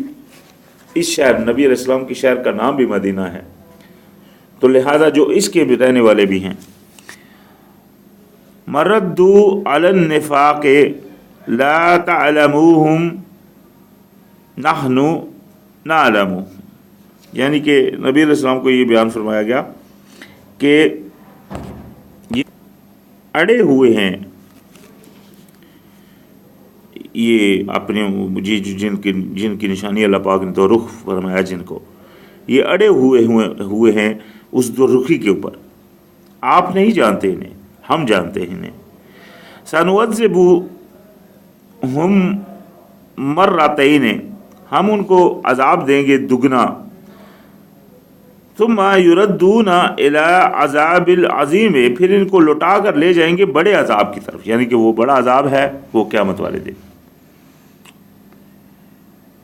اس شہر نبی علیہ السلام کی شہر کا نام بھی مدینہ ہے، تو لہذا جو اس کے بھی رہنے والے بھی ہیں، مردوا علی النفاق لا تعلموہم نحن نعلم، یعنی کہ نبی علیہ السلام کو یہ بیان فرمایا گیا کہ یہ اڑے ہوئے ہیں، یہ اپنے جن کی نشانی اللہ پاک نے دو رخ فرمایا جن کو، یہ اڑے ہوئے ہیں اس دو رخی کے اوپر۔ آپ نہیں جانتے انہیں، ہم جانتے ہیں انہیں۔ سنعذبہم مرتین، ہم ان کو عذاب دیں گے دگنا، ثم یردون الی عذاب العظیم، پھر ان کو لوٹا کر لے جائیں گے بڑے عذاب کی طرف، یعنی کہ وہ بڑا عذاب ہے وہ قیامت والے دن۔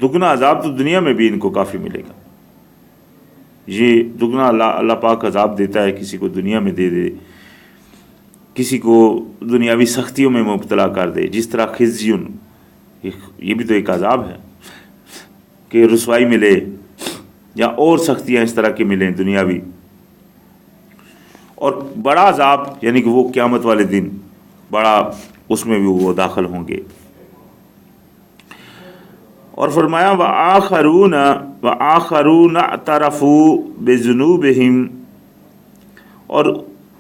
دگنا عذاب تو دنیا میں بھی ان کو کافی ملے گا، یہ دگنا اللہ پاک عذاب دیتا ہے، کسی کو دنیا میں دے دے، کسی کو دنیاوی سختیوں میں مبتلا کر دے، جس طرح خزیون، یہ بھی تو ایک عذاب ہے کہ رسوائی ملے یا اور سختیاں اس طرح کی ملیں دنیاوی، اور بڑا عذاب یعنی کہ وہ قیامت والے دن بڑا، اس میں بھی وہ داخل ہوں گے۔ اور فرمایا وآخرون اعترفوا بذنوبہم، اور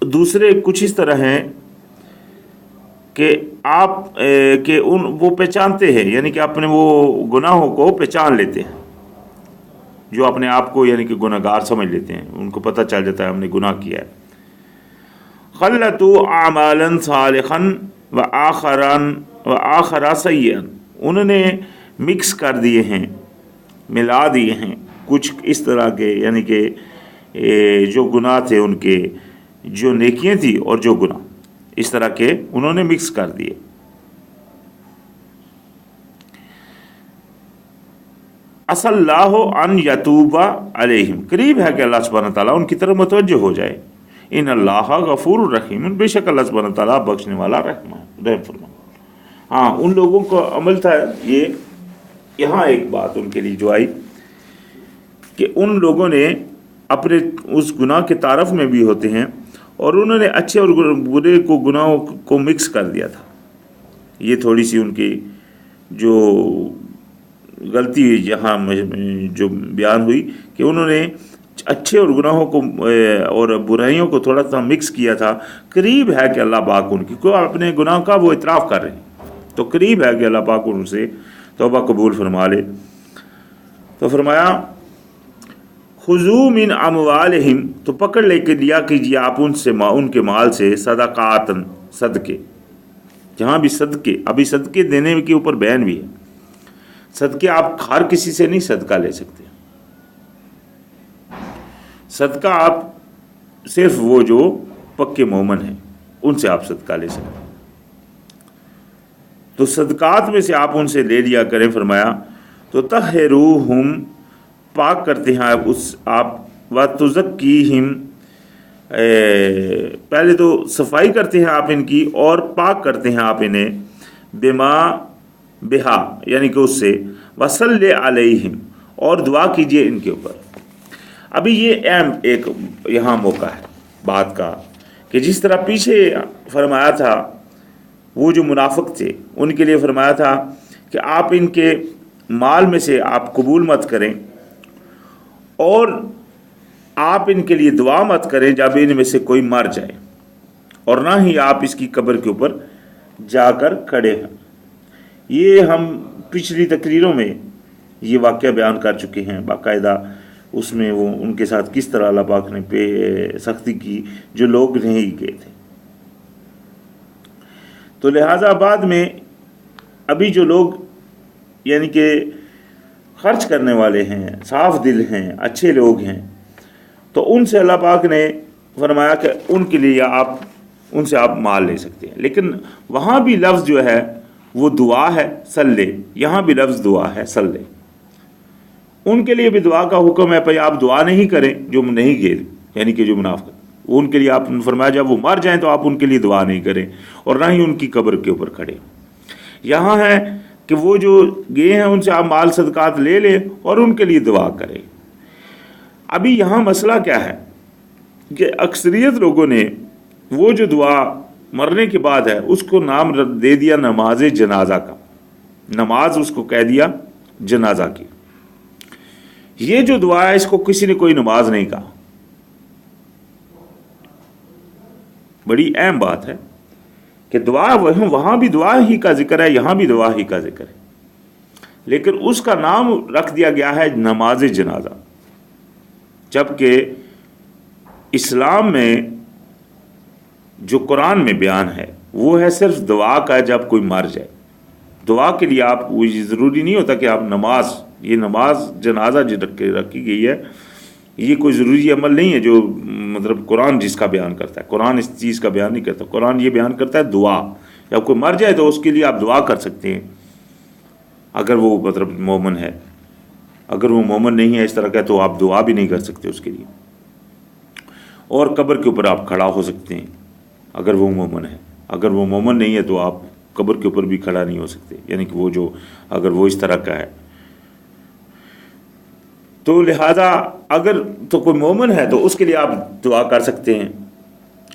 دوسرے کچھ اس طرح ہیں کہ وہ پہچانتے ہیں، یعنی کہ اپنے وہ گناہوں کو پہچان لیتے ہیں، جو اپنے آپ کو یعنی کہ گناہگار سمجھ لیتے ہیں، ان کو پتہ چل جاتا ہے ہم نے گناہ کیا ہے۔ خلطوا اعمالا صالحا وآخر سیئا، انہوں نے مکس کر دیے ہیں، ملا دیے ہیں کچھ اس طرح کے، یعنی کہ جو گناہ تھے ان کے، جو نیکیاں تھیں اور جو گناہ، اس طرح کے انہوں نے مکس کر دیے۔ عسى اللہ ان یتوب علیہم، قریب ہے کہ اللہ سبحانہ تعالیٰ ان کی طرف متوجہ ہو جائے۔ ان اللہ غفور الرحیم، بے شک اللہ سبحانہ تعالیٰ بخشنے والا رحم فرما۔ ہاں ان لوگوں کا عمل تھا یہ، یہاں ایک بات ان کے لیے جو آئی کہ ان لوگوں نے اپنے اس گناہ کے تعارف میں بھی ہوتے ہیں، اور انہوں نے اچھے اور برے کو گناہوں کو مکس کر دیا تھا۔ یہ تھوڑی سی ان کی جو غلطی یہاں جو بیان ہوئی کہ انہوں نے اچھے اور گناہوں کو اور برائیوں کو تھوڑا سا مکس کیا تھا۔ قریب ہے کہ اللہ پاک ان کی کو اپنے گناہ کا وہ اعتراف کر رہے ہیں، تو قریب ہے کہ اللہ پاک ان سے توبہ قبول فرما لے۔ تو فرمایا خذو من اموالہم، تو پکڑ لے کے دیا کیجیے آپ ان سے، ان کے مال سے، صدقاتن، صدقے. جہاں بھی صدقے، ابھی صدقے دینے کے اوپر بیان بھی ہے. صدقے آپ ہر کسی سے نہیں صدقہ لے سکتے. صدقہ آپ صرف وہ جو پکے مومن ہیں ان سے آپ صدقہ لے سکتے. تو صدقات میں سے آپ ان سے لے لیا کریں. فرمایا تو طہروہم، پاک کرتے ہیں آپ وتزکیہم، پہلے تو صفائی کرتے ہیں آپ ان کی اور پاک کرتے ہیں آپ انہیں، بما بہا یعنی کہ اس سے، وصلی علیہم، اور دعا کیجئے ان کے اوپر. ابھی یہ اہم ایک یہاں موقع ہے بات کا کہ جس طرح پیچھے فرمایا تھا وہ جو منافق تھے ان کے لیے فرمایا تھا کہ آپ ان کے مال میں سے آپ قبول مت کریں اور آپ ان کے لیے دعا مت کریں جب ان میں سے کوئی مر جائے، اور نہ ہی آپ اس کی قبر کے اوپر جا کر کھڑے ہیں. یہ ہم پچھلی تقریروں میں یہ واقعہ بیان کر چکے ہیں باقاعدہ. اس میں وہ ان کے ساتھ کس طرح اللہ پاک نے سختی کی جو لوگ نہیں گئے تھے. تو لہٰذا بعد میں ابھی جو لوگ یعنی کہ خرچ کرنے والے ہیں، صاف دل ہیں، اچھے لوگ ہیں، تو ان سے اللہ پاک نے فرمایا کہ ان کے لیے ان سے آپ مال لے سکتے ہیں. لیکن وہاں بھی لفظ جو ہے وہ دعا ہے، صلی، یہاں بھی لفظ دعا ہے، صلی. ان کے لیے بھی دعا کا حکم ہے. بھائی آپ دعا نہیں کریں جو نہیں گئے، یعنی کہ جو منافق، ان کے لیے آپ نے فرمایا جب وہ مر جائیں تو آپ ان کے لیے دعا نہیں کریں اور نہ ہی ان کی قبر کے اوپر کھڑے. یہاں ہے کہ وہ جو گئے ہیں ان سے آپ مال صدقات لے لیں اور ان کے لیے دعا کریں. ابھی یہاں مسئلہ کیا ہے کہ اکثریت لوگوں نے وہ جو دعا مرنے کے بعد ہے اس کو نام دے دیا نماز جنازہ کا. نماز اس کو کہہ دیا جنازہ کی. یہ جو دعا ہے اس کو کسی نے کوئی نماز نہیں کہا. بڑی اہم بات ہے کہ دعا وہاں بھی دعا ہی کا ذکر ہے، یہاں بھی دعا ہی کا ذکر ہے، لیکن اس کا نام رکھ دیا گیا ہے نماز جنازہ. جبکہ اسلام میں جو قرآن میں بیان ہے وہ ہے صرف دعا کا، جب کوئی مر جائے. دعا کے لیے آپ ضروری نہیں ہوتا کہ آپ یہ نماز جنازہ جو رکھی گئی ہے یہ کوئی ضروری عمل نہیں ہے جو مطلب قرآن جس کا بیان کرتا ہے. قرآن اس چیز کا بیان نہیں کرتا. قرآن یہ بیان کرتا ہے دعا. جب کوئی مر جائے تو اس کے لیے آپ دعا کر سکتے ہیں اگر وہ مطلب مومن ہے. اگر وہ مومن نہیں ہے اس طرح کا تو آپ دعا بھی نہیں کر سکتے اس کے لیے. اور قبر کے اوپر آپ کھڑا ہو سکتے ہیں اگر وہ مومن ہے. اگر وہ مومن نہیں ہے تو آپ قبر کے اوپر بھی کھڑا نہیں ہو سکتے، یعنی کہ وہ جو اگر وہ اس طرح کا ہے. تو لہذا اگر تو کوئی مومن ہے تو اس کے لیے آپ دعا کر سکتے ہیں.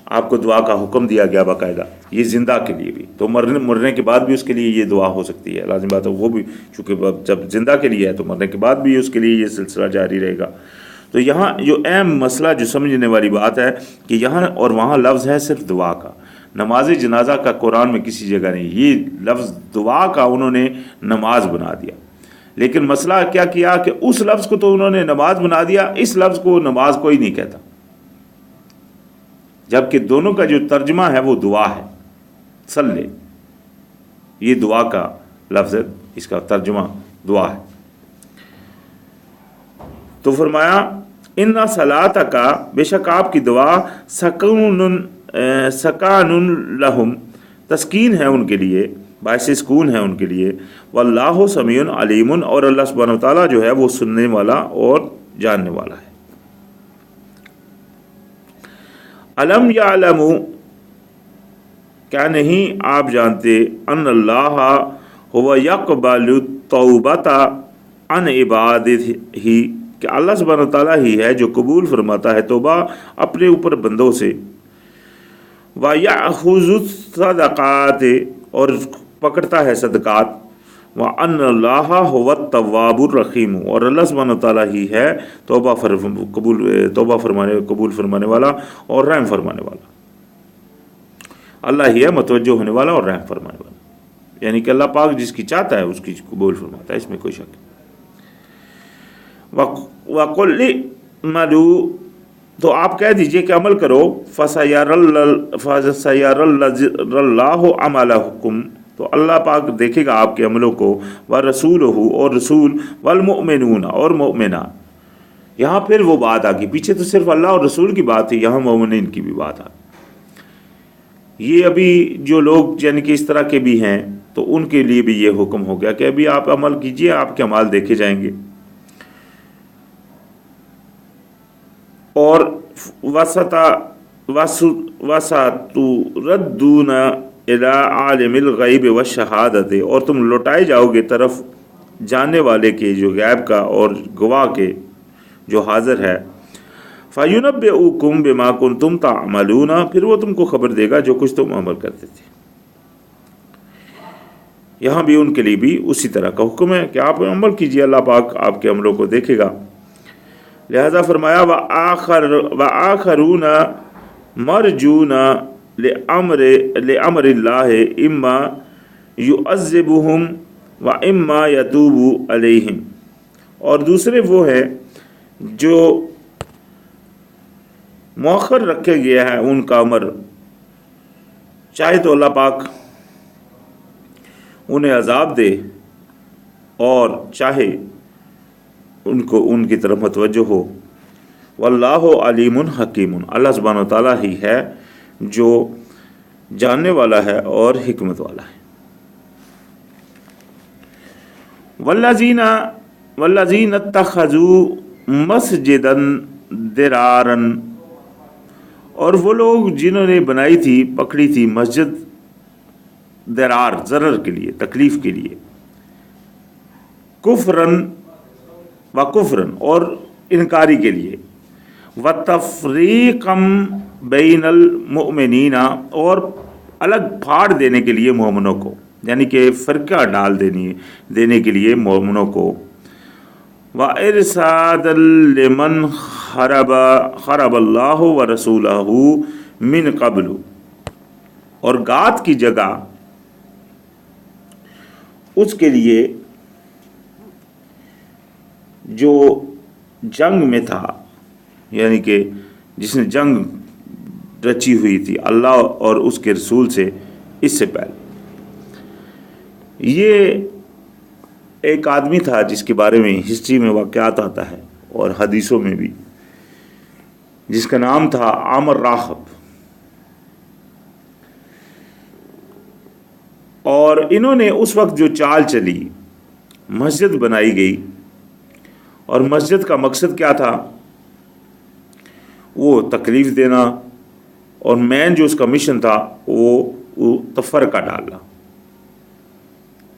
آپ کو دعا کا حکم دیا گیا باقاعدہ، یہ زندہ کے لیے بھی. تو مرنے کے بعد بھی اس کے لیے یہ دعا ہو سکتی ہے. لازم بات ہے وہ بھی چونکہ جب زندہ کے لیے ہے تو مرنے کے بعد بھی اس کے لیے یہ سلسلہ جاری رہے گا. تو یہاں جو اہم مسئلہ جو سمجھنے والی بات ہے کہ یہاں اور وہاں لفظ ہے صرف دعا کا. نماز جنازہ کا قرآن میں کسی جگہ نہیں. یہ لفظ دعا کا انہوں نے نماز بنا دیا. لیکن مسئلہ کیا کیا کہ اس لفظ کو تو انہوں نے نماز بنا دیا، اس لفظ کو نماز کوئی نہیں کہتا، جبکہ دونوں کا جو ترجمہ ہے وہ دعا ہے. صلی، یہ دعا کا لفظ ہے، اس کا ترجمہ دعا ہے. تو فرمایا ان صلاتک، بے شک آپ کی دعا، سکان لہم، تسکین ہے ان کے لیے، باعث سکون ہے ان کے لیے. واللہ سمیع علیم، اور اللہ سبحانہ وتعالیٰ جو ہے وہ سننے والا اور جاننے والا ہے. علم یعلم، کیا نہیں آپ جانتے، ان اللہ هو یقبل التوبۃ عن عبادہ، کہ اللہ سبحانہ وتعالیٰ ہی ہے جو قبول فرماتا ہے توبہ اپنے اوپر بندوں سے. وَيَأْخُذُ الصَّدَقَاتِ، اور پکڑتا ہے صدقات. وَأَنَّ اللَّهَ هُوَ التَّوَّابُ الرَّحِيمُ، اور اللہ سبحانہ وتعالیٰ ہی ہے توبہ قبول فرمانے والا اور رحم فرمانے والا. اللہ ہی ہے متوجہ ہونے والا اور رحم فرمانے والا، یعنی کہ اللہ پاک جس کی چاہتا ہے اس کی قبول فرماتا ہے، اس میں کوئی شک نہیں. وَقُلْ اعْمَلُوا، تو آپ کہہ دیجئے کہ عمل کرو، فَسَيَرَ اللَّهُ عَمَلَكُمْ، تو اللہ پاک دیکھے گا آپ کے عملوں کو، وَرَسُولُهُ، اور رسول، وَالْمُؤْمِنُونَ، اور مومنان۔ یہاں پھر وہ بات آ گئی، پیچھے تو صرف اللہ اور رسول کی بات تھی، یہاں مومنین کی بھی بات آ گئی۔ یہ ابھی جو لوگ یعنی کہ اس طرح کے بھی ہیں تو ان کے لیے بھی یہ حکم ہو گیا کہ ابھی آپ عمل کیجئے، آپ کے اعمال دیکھے جائیں گے۔ اور وَسَتُرَدُّونَ إِلَىٰ عَالِمِ الْغَيْبِ وَالشَّهَادَةِ، اور تم لوٹائے جاؤ گے طرف جاننے والے کے جو غیب کا اور گواہ کے جو حاضر ہے۔ فَيُنَبِّئُكُم بِمَا كُنتُمْ تَعْمَلُونَ، پھر وہ تم کو خبر دے گا جو کچھ تم عمل کرتے تھے۔ یہاں بھی ان کے لیے بھی اسی طرح کا حکم ہے کہ آپ عمل کیجئے، اللہ پاک آپ کے عملوں کو دیکھے گا۔ لہذا فرمایا وَآخَرُونَ مَرْجُونَ لِأَمْرِ اللَّهِ إِمَّا يُعَذِّبُهُمْ وَإِمَّا يَتُوبُ عَلَيْهِمْ، اور دوسرے وہ ہے جو مؤخر رکھے گیا ہے ان کا امر، چاہے تو اللہ پاک انہیں عذاب دے اور چاہے ان کو ان کی طرف متوجہ ہو۔ واللہ علیم حکیم، اللہ سبحانہ وتعالیٰ ہی ہے جو جاننے والا ہے اور حکمت والا ہے۔ والذین اتخذوا مسجدا درارا، اور وہ لوگ جنہوں نے بنائی تھی، پکڑی تھی مسجد درار، ضرر کے لیے، تکلیف کے لیے، کفرن اور انکاری کے لیے، وتفریقا بین المؤمنین، اور الگ پھاڑ دینے کے لیے مومنوں کو، یعنی کہ فرقہ ڈال دینے کے لیے مومنوں کو، وَإِرْصَادًا لِمَنْ خَرَبَ اللَّهُ وَرَسُولَهُ مِنْ قَبْلُ، اور گات کی جگہ اس کے لیے جو جنگ میں تھا، یعنی کہ جس نے جنگ رچی ہوئی تھی اللہ اور اس کے رسول سے اس سے پہلے۔ یہ ایک آدمی تھا جس کے بارے میں ہسٹری میں واقعات آتا ہے اور حدیثوں میں بھی، جس کا نام تھا عامر راہب، اور انہوں نے اس وقت جو چال چلی، مسجد بنائی گئی، اور مسجد کا مقصد کیا تھا؟ وہ تکلیف دینا، اور مین جو اس کا مشن تھا وہ تفرقہ ڈالنا۔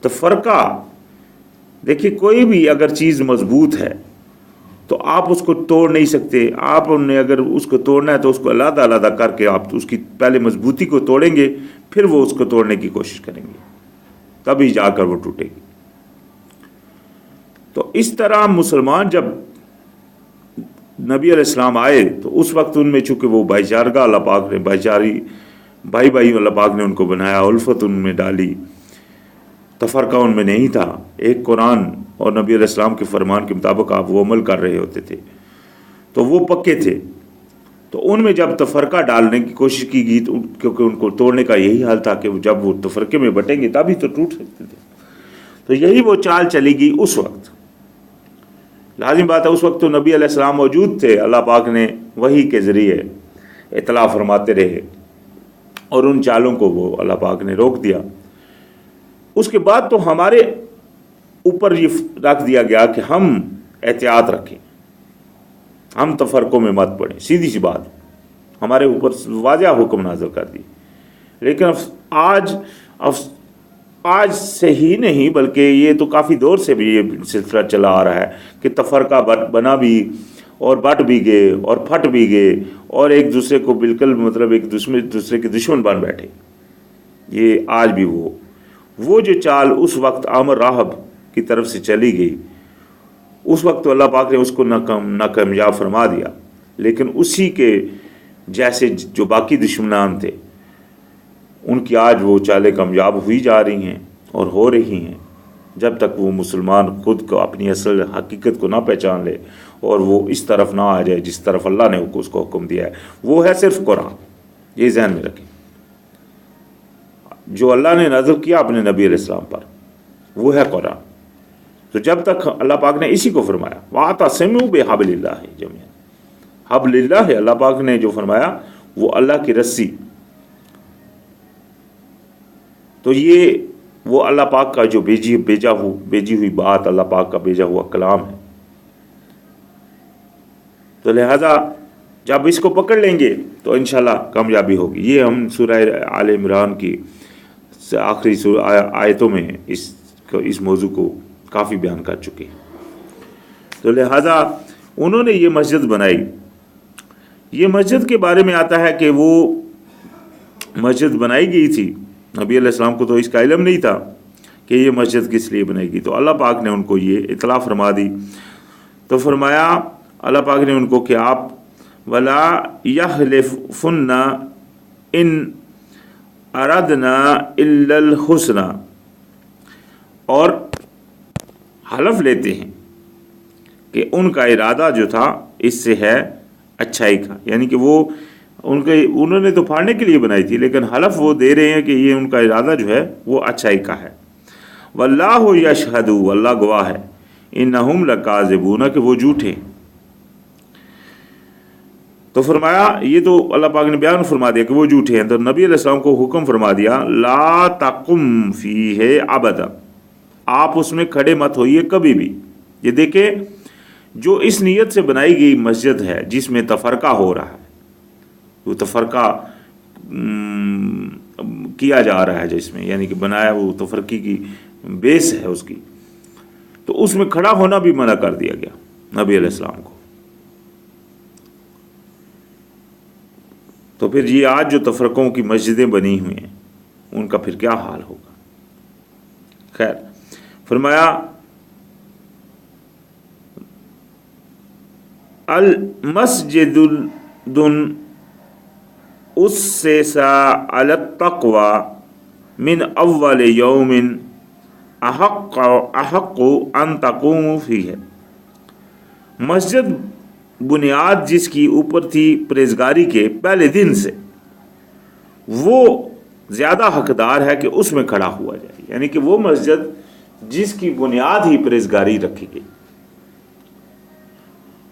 تفرقہ، دیکھیے کوئی بھی اگر چیز مضبوط ہے تو آپ اس کو توڑ نہیں سکتے، آپ نے اگر اس کو توڑنا ہے تو اس کو علیحدہ علیحدہ کر کے آپ اس کی پہلے مضبوطی کو توڑیں گے، پھر وہ اس کو توڑنے کی کوشش کریں گے، تبھی جا کر وہ ٹوٹے گی۔ تو اس طرح مسلمان جب نبی علیہ السلام آئے تو اس وقت ان میں چونکہ وہ بھائی چارگی اللہ پاک نے، بھائی اللہ پاک نے ان کو بنایا، الفت ان میں ڈالی، تفرقہ ان میں نہیں تھا، ایک قرآن اور نبی علیہ السلام کے فرمان کے مطابق آپ وہ عمل کر رہے ہوتے تھے، تو وہ پکے تھے۔ تو ان میں جب تفرقہ ڈالنے کی کوشش کی گئی تو کیونکہ ان کو توڑنے کا یہی حال تھا کہ جب وہ تفرقے میں بٹیں گے تبھی تو ٹوٹ سکتے تھے، تو یہی وہ چال چلی گئی اس وقت۔ لازم بات ہے اس وقت تو نبی علیہ السلام موجود تھے، اللہ پاک نے وحی کے ذریعے اطلاع فرماتے رہے، اور ان چالوں کو وہ اللہ پاک نے روک دیا۔ اس کے بعد تو ہمارے اوپر یہ رکھ دیا گیا کہ ہم احتیاط رکھیں، ہم تفرقوں میں مت پڑیں، سیدھی سی بات، ہمارے اوپر واضح حکم نازل کر دی۔ لیکن آج سے ہی نہیں بلکہ یہ تو کافی دور سے بھی یہ سلسلہ چلا آ رہا ہے کہ تفرقہ بنا بھی، اور بٹ بھی گئے اور پھٹ بھی گئے، اور ایک دوسرے کو بالکل مطلب ایک دوسرے کے دشمن بن بیٹھے۔ یہ آج بھی وہ جو چال اس وقت عامر راہب کی طرف سے چلی گئی، اس وقت تو اللہ پاک نے اس کو ناکامیاب فرما دیا، لیکن اسی کے جیسے جو باقی دشمنان تھے ان کی آج وہ چالیں کامیاب ہوئی جا رہی ہیں اور ہو رہی ہیں۔ جب تک وہ مسلمان خود کو اپنی اصل حقیقت کو نہ پہچان لے اور وہ اس طرف نہ آ جائے جس طرف اللہ نے اس کو حکم دیا ہے، وہ ہے صرف قرآن. یہ ذہن میں رکھیں، جو اللہ نے نازل کیا اپنے نبی علیہ السلام پر وہ ہے قرآن. تو جب تک اللہ پاک نے اسی کو فرمایا وَاعْتَصِمُوا بِحَبْلِ اللَّهِ جَمِيعًا، حبل اللہ اللہ پاک نے جو فرمایا وہ اللہ کی رسی. تو یہ وہ اللہ پاک کا جو بھیجی ہوئی بات، اللہ پاک کا بھیجا ہوا کلام ہے. تو لہذا جب اس کو پکڑ لیں گے تو انشاءاللہ کامیابی ہوگی. یہ ہم سورہ آل عمران کی آخری آیتوں میں اس موضوع کو کافی بیان کر چکے ہیں. تو لہذا انہوں نے یہ مسجد بنائی. یہ مسجد کے بارے میں آتا ہے کہ وہ مسجد بنائی گئی تھی، نبی علیہ السلام کو تو اس کا علم نہیں تھا کہ یہ مسجد کس لیے بنائی گئی. تو اللہ پاک نے ان کو یہ اطلاع فرما دی. تو فرمایا اللہ پاک نے ان کو کہ آپ وَلَا يَحْلِفُنَّ إِنْ أَرَدْنَا إِلَّا الْحُسْنَى، اور حلف لیتے ہیں کہ ان کا ارادہ جو تھا اس سے ہے اچھائی کا، یعنی کہ وہ انہوں نے تو پھاڑنے کے لیے بنائی تھی، لیکن حلف وہ دے رہے ہیں کہ یہ ان کا ارادہ جو ہے وہ اچھائی کا ہے. وَاللَّهُ يَشْهَدُ، اللہ گواہ ہے، إِنَّهُمْ لَكَاذِبُونَ، کہ وہ جھوٹے. تو فرمایا یہ تو اللہ پاک نے بیان فرما دیا کہ وہ جھوٹے ہیں. تو نبی علیہ السلام کو حکم فرما دیا لا تقم فیہ ابدا، آپ اس میں کھڑے مت ہوئیے کبھی بھی. یہ دیکھیں جو اس نیت سے بنائی گئی مسجد ہے جس میں تفرقہ ہو رہا ہے، وہ تفرقہ کیا جا رہا ہے جس میں، یعنی کہ بنایا وہ تفرقی کی بیس ہے اس کی، تو اس میں کھڑا ہونا بھی منع کر دیا گیا نبی علیہ السلام کو. تو پھر یہ آج جو تفرقوں کی مسجدیں بنی ہوئی ہیں ان کا پھر کیا حال ہوگا. خیر، فرمایا المسجد اسس علی التقوی من اول یوم احق ان تقوم فیہ، مسجد بنیاد جس کی اوپر تھی پرہیزگاری کے پہلے دن سے، وہ زیادہ حقدار ہے کہ اس میں کھڑا ہوا جائے. یعنی کہ وہ مسجد جس کی بنیاد ہی پرہیزگاری رکھی گئی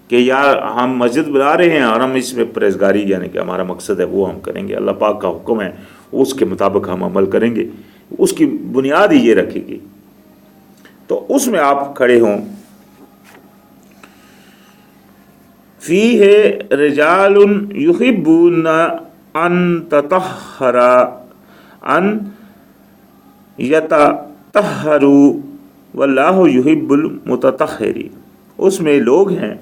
کہ یار ہم مسجد بنا رہے ہیں اور ہم اس میں پرہیزگاری، یعنی کہ ہمارا مقصد ہے وہ ہم کریں گے، اللہ پاک کا حکم ہے اس کے مطابق ہم عمل کریں گے، اس کی بنیاد ہی یہ رکھی گئی. تو اس میں آپ کھڑے ہوں. فیہ رجال یحبون ان تطہر ان یتطہروا واللہ یحب المتطہرین، اس میں لوگ ہیں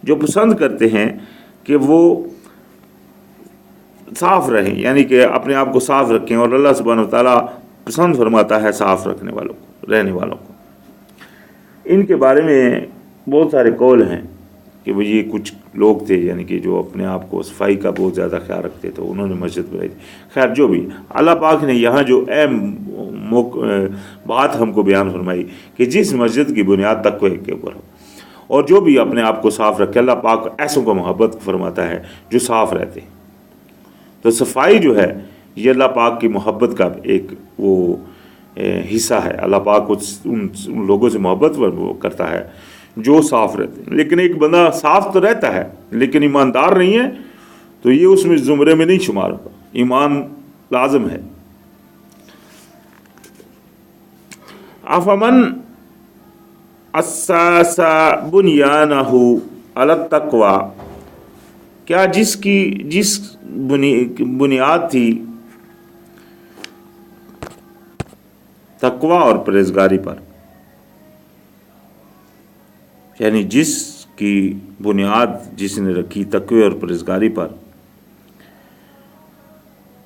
جو پسند کرتے ہیں کہ وہ صاف رہیں، یعنی کہ اپنے آپ کو صاف رکھیں، اور اللہ سبحانہ وتعالیٰ پسند فرماتا ہے صاف رکھنے والوں کو، رہنے والوں کو. ان کے بارے میں بہت سارے قول ہیں کہ وہ یہ کچھ لوگ تھے یعنی کہ جو اپنے آپ کو صفائی کا بہت زیادہ خیال رکھتے تھے، انہوں نے مسجد بنائی تھی. خیر جو بھی، اللہ پاک نے یہاں جو اہم بات ہم کو بیان فرمائی کہ جس مسجد کی بنیاد تقوی کے اوپر ہو، اور جو بھی اپنے آپ کو صاف رکھے، اللہ پاک ایسوں کو محبت فرماتا ہے جو صاف رہتے ہیں. تو صفائی جو ہے یہ اللہ پاک کی محبت کا ایک وہ حصہ ہے. اللہ پاک ان لوگوں سے محبت وہ کرتا ہے جو صاف رہتے ہیں. لیکن ایک بندہ صاف تو رہتا ہے لیکن ایماندار نہیں ہے تو یہ اس میں زمرے میں نہیں شمار ہوگا. ایمان لازم ہے. افمن اسس بنیانہ علی التقوی، کیا جس بنیاد تھی تقوی اور پرہیزگاری پر، یعنی جس کی بنیاد جس نے رکھی تقوی اور پرہیزگاری پر،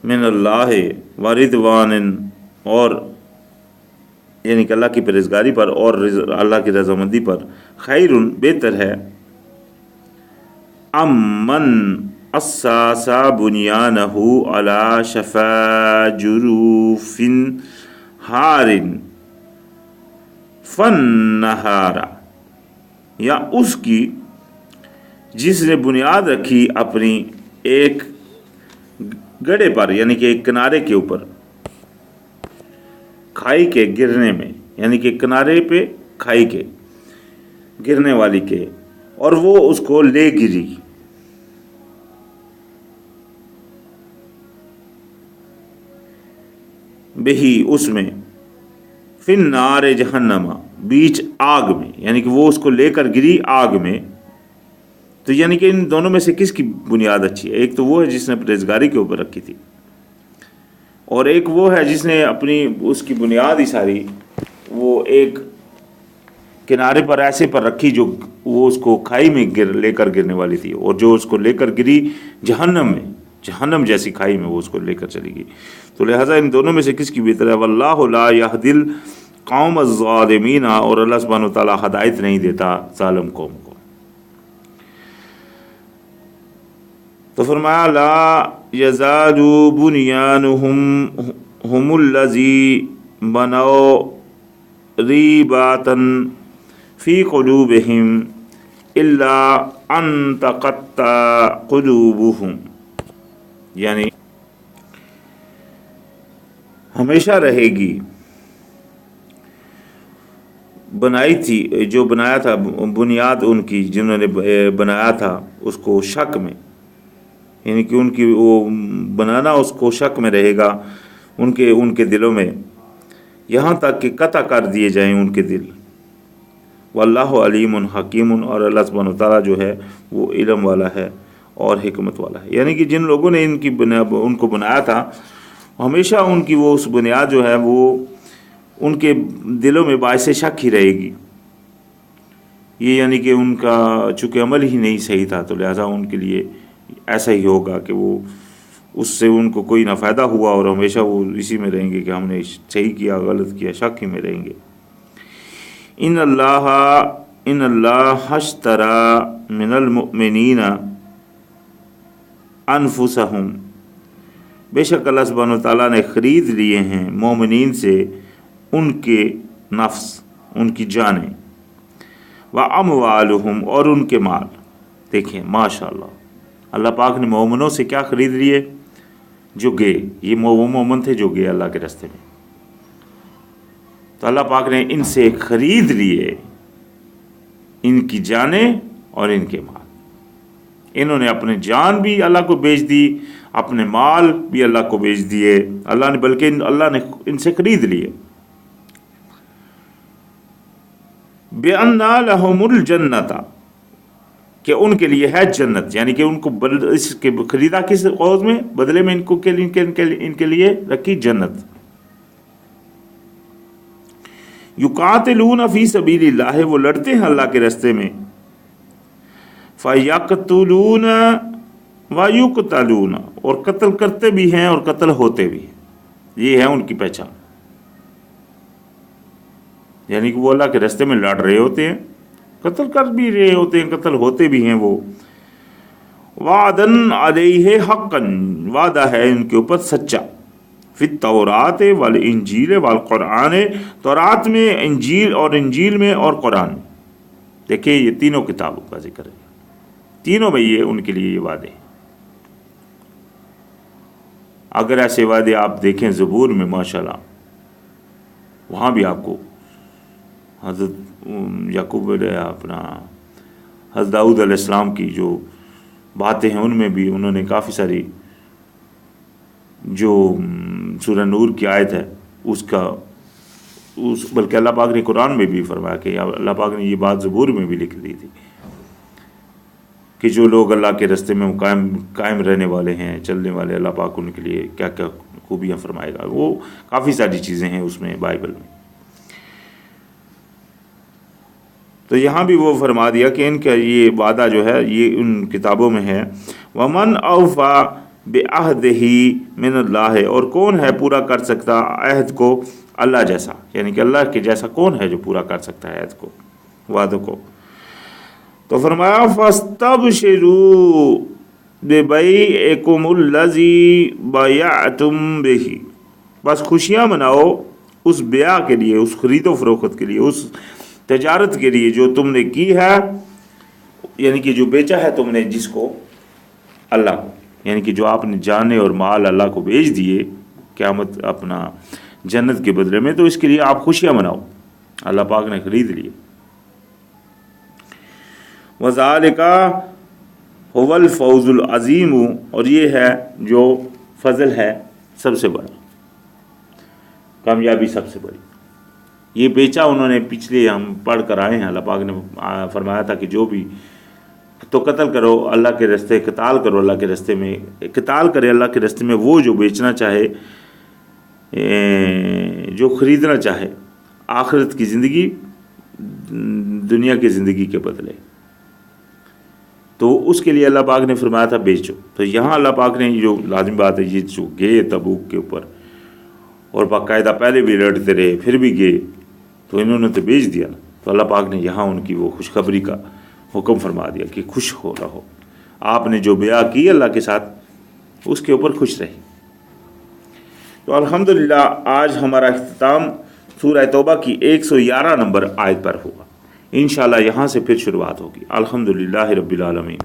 من اللہ و رضوان، اور یعنی کہ اللہ کی پرہیزگاری پر اور اللہ کی رضامندی پر، خیر بہتر ہے، امن اسس بنیانہ علی شفا جروف ہار، فن نہارا، یا اس کی جس نے بنیاد رکھی اپنی ایک گڑھے پر، یعنی کہ ایک کنارے کے اوپر، کھائی کے گرنے میں، یعنی کہ کنارے پہ کھائی کے گرنے والی کے، اور وہ اس کو لے گری. بہی، اس میں، فی النار جہنم، بیچ آگ میں، یعنی کہ وہ اس کو لے کر گری آگ میں. تو یعنی کہ ان دونوں میں سے کس کی بنیاد اچھی ہے؟ ایک تو وہ ہے جس نے پرہیزگاری کے اوپر رکھی تھی، اور ایک وہ ہے جس نے اپنی اس کی بنیاد ہی ساری وہ ایک کنارے پر ایسے پر رکھی جو وہ اس کو کھائی میں لے کر گرنے والی تھی، اور جو اس کو لے کر گری جہنم میں، جہنم جیسی کھائی میں وہ اس کو لے کر چلی گئی. تو لہٰذا ان دونوں میں سے کس کی بہتر ہے؟ واللہ لا یہدی القوم الظالمین، اور اللہ سبحانہ وتعالیٰ ہدایت نہیں دیتا ظالم قوم کو. تو فرمایا لا یزال بنیانہم ہم الذی بنوا ریباتا فی قلوبہم الا ان تقطع قلوبہم، یعنی ہمیشہ رہے گی بنائی تھی، جو بنایا تھا بنیاد ان کی، جنہوں نے بنایا تھا اس کو شک میں، یعنی کہ ان کی وہ بنانا اس کو شک میں رہے گا ان کے دلوں میں، یہاں تک کہ قطع کر دیے جائیں ان کے دل. واللہ علیم حکیم، اور اللہ سبحانہ وتعالیٰ جو ہے وہ علم والا ہے اور حکمت والا ہے. یعنی کہ جن لوگوں نے ان کو بنایا تھا، ہمیشہ ان کی وہ اس بنیاد جو ہے وہ ان کے دلوں میں باعث شک ہی رہے گی. یہ یعنی کہ ان کا چونکہ عمل ہی نہیں صحیح تھا، تو لہٰذا ان کے لیے ایسا ہی ہوگا کہ وہ اس سے ان کو کوئی نہ فائدہ ہوا، اور ہمیشہ وہ اسی میں رہیں گے کہ ہم نے صحیح کیا غلط کیا، شک ہی میں رہیں گے. ان اللہ اشتری من المؤمنین انفسہم، بے شک اللہ سبحانہ وتعالیٰ نے خرید لیے ہیں مومنین سے ان کے نفس، ان کی جانیں، واموالہم، اور ان کے مال. دیکھیں ماشاءاللہ، اللہ پاک نے مومنوں سے کیا خرید لیے؟ جو گئے. یہ وہ مومن تھے جو گئے اللہ کے راستے میں، تو اللہ پاک نے ان سے خرید لیے ان کی جانیں اور ان کے مال. انہوں نے اپنے جان بھی اللہ کو بیچ دی، اپنے مال بھی اللہ کو بیچ دیے اللہ نے، بلکہ اللہ نے ان سے خرید لیے. بِأَنَّ لَهُمُ الْجَنَّةَ، کہ ان کے لیے ہے جنت، یعنی کہ ان کو اس کے خریدا کس عوض میں؟ بدلے میں ان کو ان کے لیے رکھی جنت. یقاتلون فی سبیل اللہ، وہ لڑتے ہیں اللہ کے راستے میں. فیقتلون ویقتلون، اور قتل کرتے بھی ہیں اور قتل ہوتے بھی ہیں. یہ ہے ان کی پہچان، یعنی کہ وہ اللہ کے راستے میں لڑ رہے ہوتے ہیں، قتل کر بھی رہے ہوتے ہیں، قتل ہوتے بھی ہیں. وہ وعدن علیہ حقا، وعدہ ہے ان کے اوپر سچا. فی التورات والانجیل والقرآن، تورات میں، انجیل اور انجیل میں، اور قرآن میں. دیکھیں یہ تینوں کتابوں کا ذکر ہے، تینوں میں یہ ان کے لیے یہ وعدے ہیں. اگر ایسے وعدے آپ دیکھیں زبور میں ماشاءاللہ، وہاں بھی آپ کو حضرت یعقوب حضرت داؤد علیہ السلام کی جو باتیں ہیں ان میں بھی انہوں نے کافی ساری، جو سورہ نور کی آیت ہے بلکہ اللہ پاک نے قرآن میں بھی فرمایا کہ اللہ پاک نے یہ بات زبور میں بھی لکھ دی تھی کہ جو لوگ اللہ کے راستے میں قائم رہنے والے ہیں، چلنے والے، اللہ پاک ان کے لیے کیا کیا خوبیاں فرمائے گا. وہ کافی ساری چیزیں ہیں اس میں بائبل میں. تو یہاں بھی وہ فرما دیا کہ ان کا یہ وعدہ جو ہے یہ ان کتابوں میں ہے. وَمَنْ أَوْفَى بِعَهْدِهِ مِنَ اللَّهِ، اور کون ہے پورا کر سکتا عہد کو اللہ جیسا، یعنی کہ اللہ کے جیسا کون ہے جو پورا کر سکتا ہے عہد کو، وعدوں کو. تو فرمایا فَاسْتَبْشِرُوا بِبَيْعِكُمُ الَّذِي بَيَعْتُمْ بِهِ، بس خوشیاں مناؤ اس بیع کے لیے، اس خرید و فروخت کے لیے، اس تجارت کے لیے جو تم نے کی ہے، یعنی کہ جو بیچا ہے تم نے جس کو، اللہ کو، یعنی کہ جو آپ نے جانے اور مال اللہ کو بیچ دیے قیامت اپنا جنت کے بدلے میں، تو اس کے لیے آپ خوشیاں مناؤ، اللہ پاک نے خرید لیے۔ وَذَلِكَ هُوَ الْفَوْزُ الْعَظِيمُ، اور یہ ہے جو فضل ہے سب سے بڑا، کامیابی سب سے بڑی۔ یہ بیچا انہوں نے، پچھلے ہم پڑھ کر آئے ہیں، اللہ پاک نے فرمایا تھا کہ جو بھی تو قتل کرو اللہ کے راستے، قتال کرو اللہ کے راستے میں، قتال کرے اللہ کے راستے میں وہ جو بیچنا چاہے، جو خریدنا چاہے آخرت کی زندگی دنیا کی زندگی کے بدلے، تو اس کے لیے اللہ پاک نے فرمایا تھا بیچو۔ تو یہاں اللہ پاک نے جو لازم بات ہے، یہ جو گئے تبوک کے اوپر اور باقاعدہ پہلے بھی لڑتے رہے پھر بھی گئے، تو انہوں نے تو بیچ دیا نا، تو اللہ پاک نے یہاں ان کی وہ خوشخبری کا حکم فرما دیا کہ خوش ہو رہو، آپ نے جو بیع کی اللہ کے ساتھ اس کے اوپر خوش رہی۔ تو الحمدللہ آج ہمارا اختتام سورہ توبہ کی 111 نمبر آیت پر ہوگا، انشاءاللہ یہاں سے پھر شروعات ہوگی۔ الحمدللہ رب العالمین۔